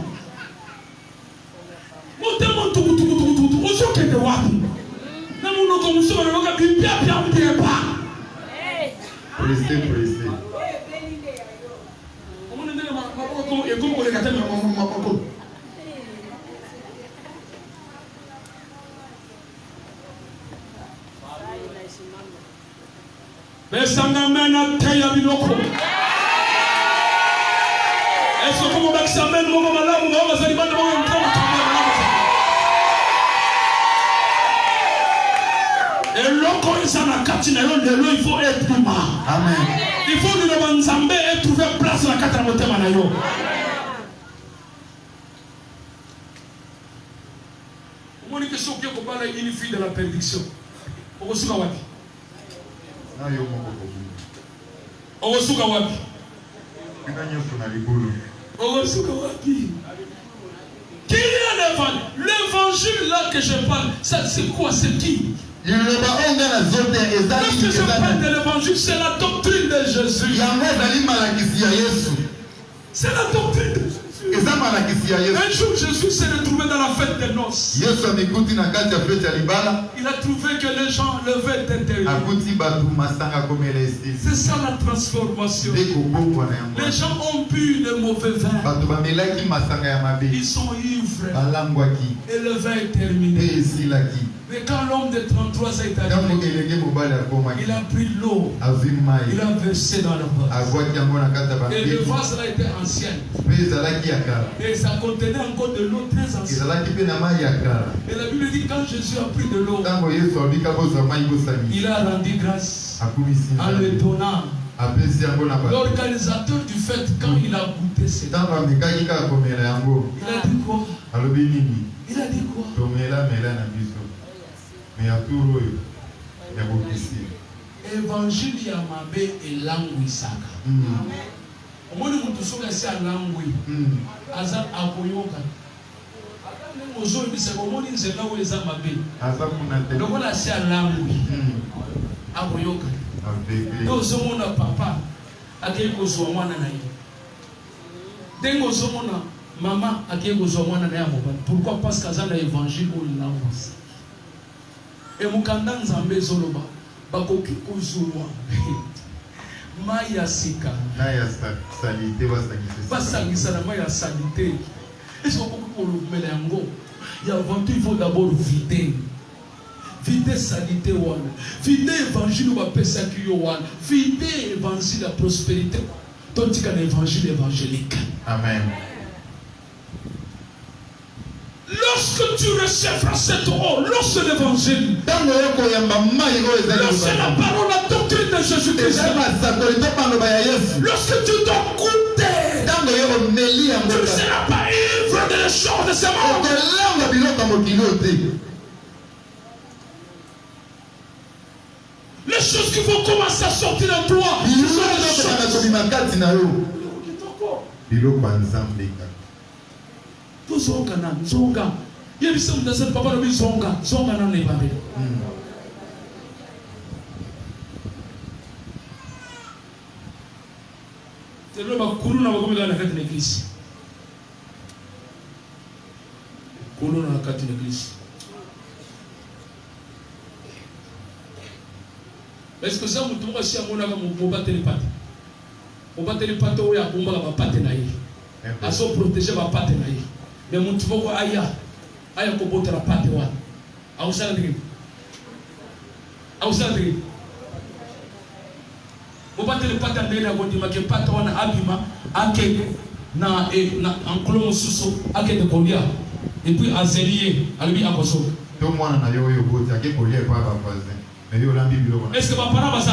Mon tellement tout au choc de wapi. Na mon comme ça on va bien pas. Pressé. Est-ce que comme on va s'amener mon malade on va s'allimer et l'eau ça n'a qu'à il faut être humain. Amen. Il faut que nous Nzambe ait trouvé place dans la carte de Manayo. Mon question qui est pour parler une fille de la prédiction. On va souka wapi. On va souka wapi. On va souka wapi. Qui est l'évangile? L'évangile là que je parle, ça c'est quoi? C'est qui? Lorsque je parle de l'évangile, c'est la doctrine de Jésus. C'est la doctrine de Jésus. Un jour, Jésus s'est retrouvé dans la fête des noces. Il a trouvé que les gens levaient intérieur. C'est ça la transformation. Les gens ont bu le mauvais vin. Ils sont ivres. Et le vin est terminé. Mais quand l'homme de 33 ans est arrivé, il a pris l'eau, il a versé dans le vase. Et le vase là était ancien. Et ça contenait encore de l'eau très ancienne. Et la Bible dit quand Jésus a pris de l'eau, il a rendu grâce en le donnant. L'organisateur du fait, quand il a goûté cette eau, il a dit quoi? Il a dit quoi? Évangile ya mabe et langue isaka. Omoni mutu soka si alangwe. Aza akoyoka. Ozo ebisa omoni nzela wo eza mabe. Lokola si alangwe. Akoyoka. Donc ozomona papa akei kozwa mwana na ye. Dengo ozomona mama akei kozwa mwana na ye mobali. Pourquoi? Parce qu'aza na évangile o langue. Et mukanda nzambe zoloba bakoki kozulwa maya sika naya salite basangisa na maya salite. Est-ce qu'on peut kolomela yango? Et avant tout il faut d'abord vider salite wana, vider évangile wa pesa ki yo wana, vider évangile la prospérité. Toi, tu as l'évangile évangélique. Amen. Lorsque tu recevras cette eau, lorsque l'évangile, lorsque la parole, la doctrine de Jésus-Christ, lorsque tu dois goûter, tu ne seras pas ivre de les choses de ce monde. Les choses qui vont commencer à sortir de toi, zonga na zonga yebisa mudasana papa no zonga zonga na nebande telo ba kuluna ba komela na kati na église kuluna na kati na église. Est-ce que ça mutu ko sia mona ka mo bateli pate o ya bomba ka pate na ye aso protéger ba pate na ye. Mais mon tu vois aya ko botera pate wa au sala digi o batele pate ndene ya gondima ke pate wana abima ake na enclo mususu ake de kolia et puis azelier albi akoso to mwana na yo boti ake kolia kwa ba voisin mais yo lambi bilo wana. Est-ce que ba para basa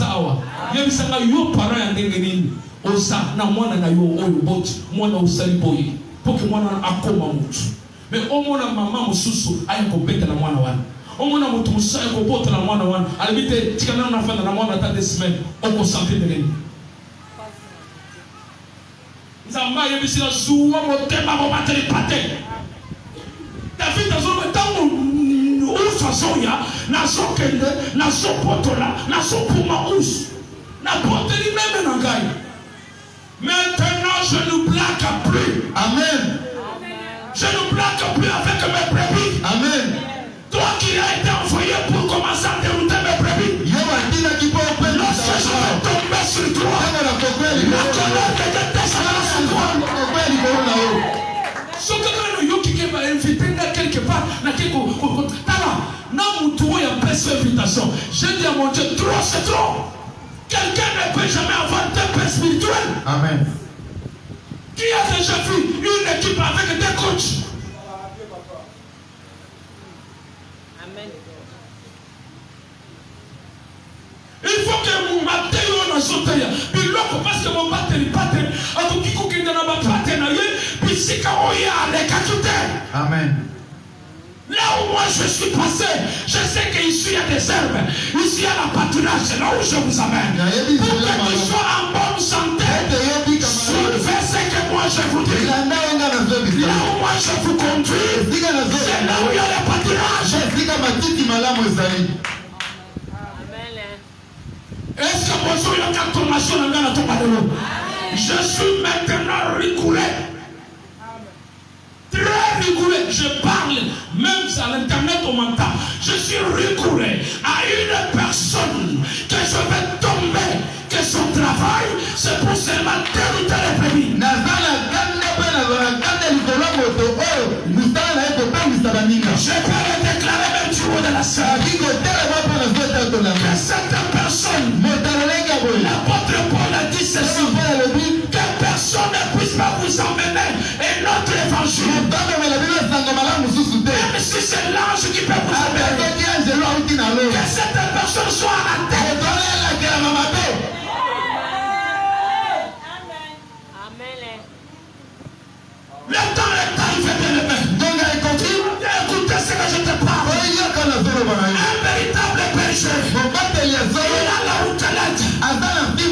awa yebisanga yo para ya ndenge nini osa na mwana na yo oyo boti mwana usali boyi poke mwana akoma mutu mais omona mama mususu aya ko beta na mwana wana omona mutu mususu aya ko bota na mwana wana alibite tikana na fanda na mwana ta des semaines oko santé de l'ennemi nzamba yebisila zuwa motema ko bateli pate David azoba tango ufasoya na sokende na sopotola na sopuma us na poteli même na ngai. Maintenant, je ne blague plus. Amen. Je ne blague plus avec mes brebis. Amen. Toi qui as été envoyé pour commencer à dérouter mes brebis. Lorsque je vais tomber sur toi, la colère de Dieu descendra sur toi. Ce que nous avons invité quelque part, invitation. Je dis à mon Dieu, trop c'est trop. Quelqu'un ne peut jamais avoir de paix spirituelle. Amen. Qui a déjà vu une équipe avec des coachs? Amen. Il faut que mon matin on a sauté. Puis l'autre parce que mon batterie patrie, à tout qui coupe dans ma partenaire, puis si quand il y a les capitaines. Amen. Là où moi je suis passé, je sais qu'ici il y a des herbes. Ici il y a la pâturage, c'est là où je vous amène. Pour que tu sois en bonne santé, fais ce que moi je vous dis. Là où moi je vous conduis, c'est là où il y a le pâturage. Est-ce que moi je suis maintenant rigoureux? Très rigoureux, je parle, même à l'internet on m'entend. Je suis rigoureux à une personne que je vais tomber, que son travail, c'est pour seulement dérouter les brebis. Je peux le déclarer même du haut de la scène. Que cette personne, l'apôtre Paul a dit ceci, que personne ne puisse pas vous emmener et notre évangile. Même si c'est l'ange qui peut vous emmener, que cette personne soit à la tête. Le temps est arrivé de le mettre. Écoutez ce que je te parle. Un véritable berger. Il a la routellette.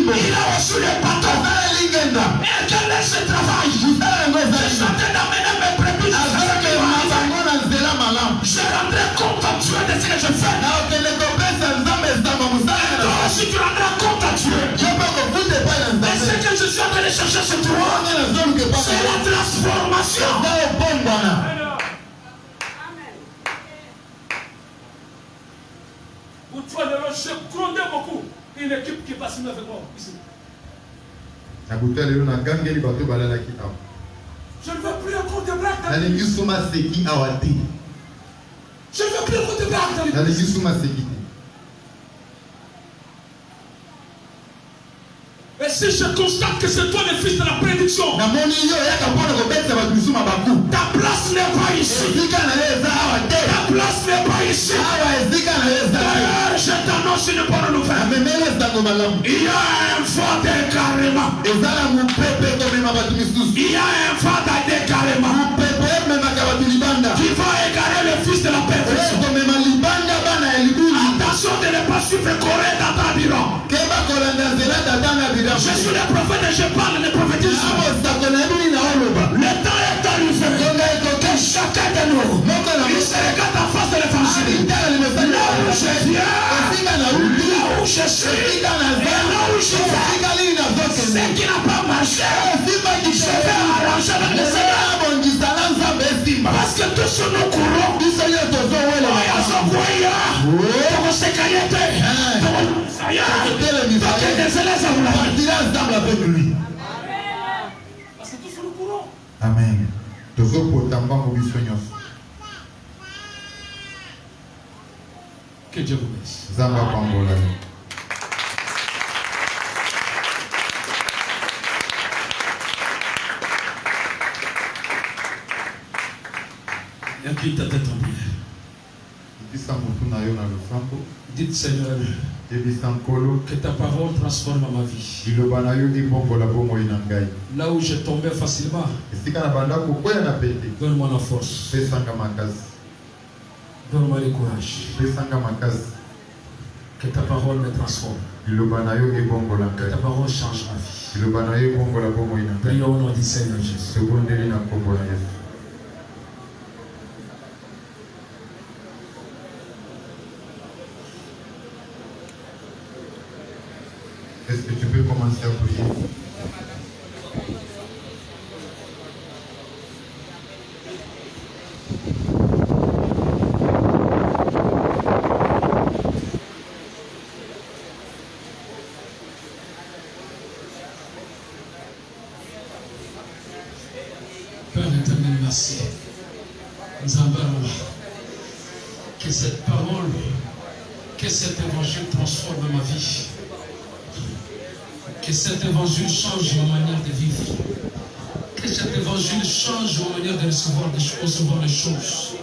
Il a reçu les bâtons. Et quel est ce travail? Je suis en train d'amener mes brebis. Je rendrai compte à Dieu de ce que je fais. Toi aussi tu rendras compte à Dieu. Et ce que je suis en train de chercher chez toi, c'est la transformation. Je connais beaucoup une équipe qui passe avec moi ici. Je ne veux plus encore de blagues. Je ne veux plus encore de blagues. si je constate que c'est toi le fils de la prédiction, ta place n'est pas ici. Ta place n'est pas ici. D'ailleurs, je t'annonce une bonne nouvelle. Il y a un vent d'égarement. Il y a un vent d'égarement qui va égarer le fils de la perfection. Attention de ne pas suivre Corée dans ta bureau. Je suis le prophète et je parle de prophétisme. Le temps est arrivé que chacun de nous il se regarde en face de l'évangile. Là où je viens, là où je suis, et là où je vais, ce qui n'a pas marché, je vais arranger avec le Seigneur. Parce que tous sur nos courants, il y a son voyage, pour se cailloter, Amen. Que Dieu vous bénisse. Incline ta tête en prière. Dites Seigneur, que ta parole transforme ma vie. Là où je tombais facilement, donne-moi la force. Donne-moi le courage. Que ta parole me transforme. Que ta parole change ma vie. Prions au nom du Seigneur Jésus. Est-ce que tu peux commencer à prier? Père éternel, merci. Que cette parole, que cet évangile transforme ma vie. Que cet évangile change ma manière de vivre. Que cet évangile change ma manière de recevoir les choses.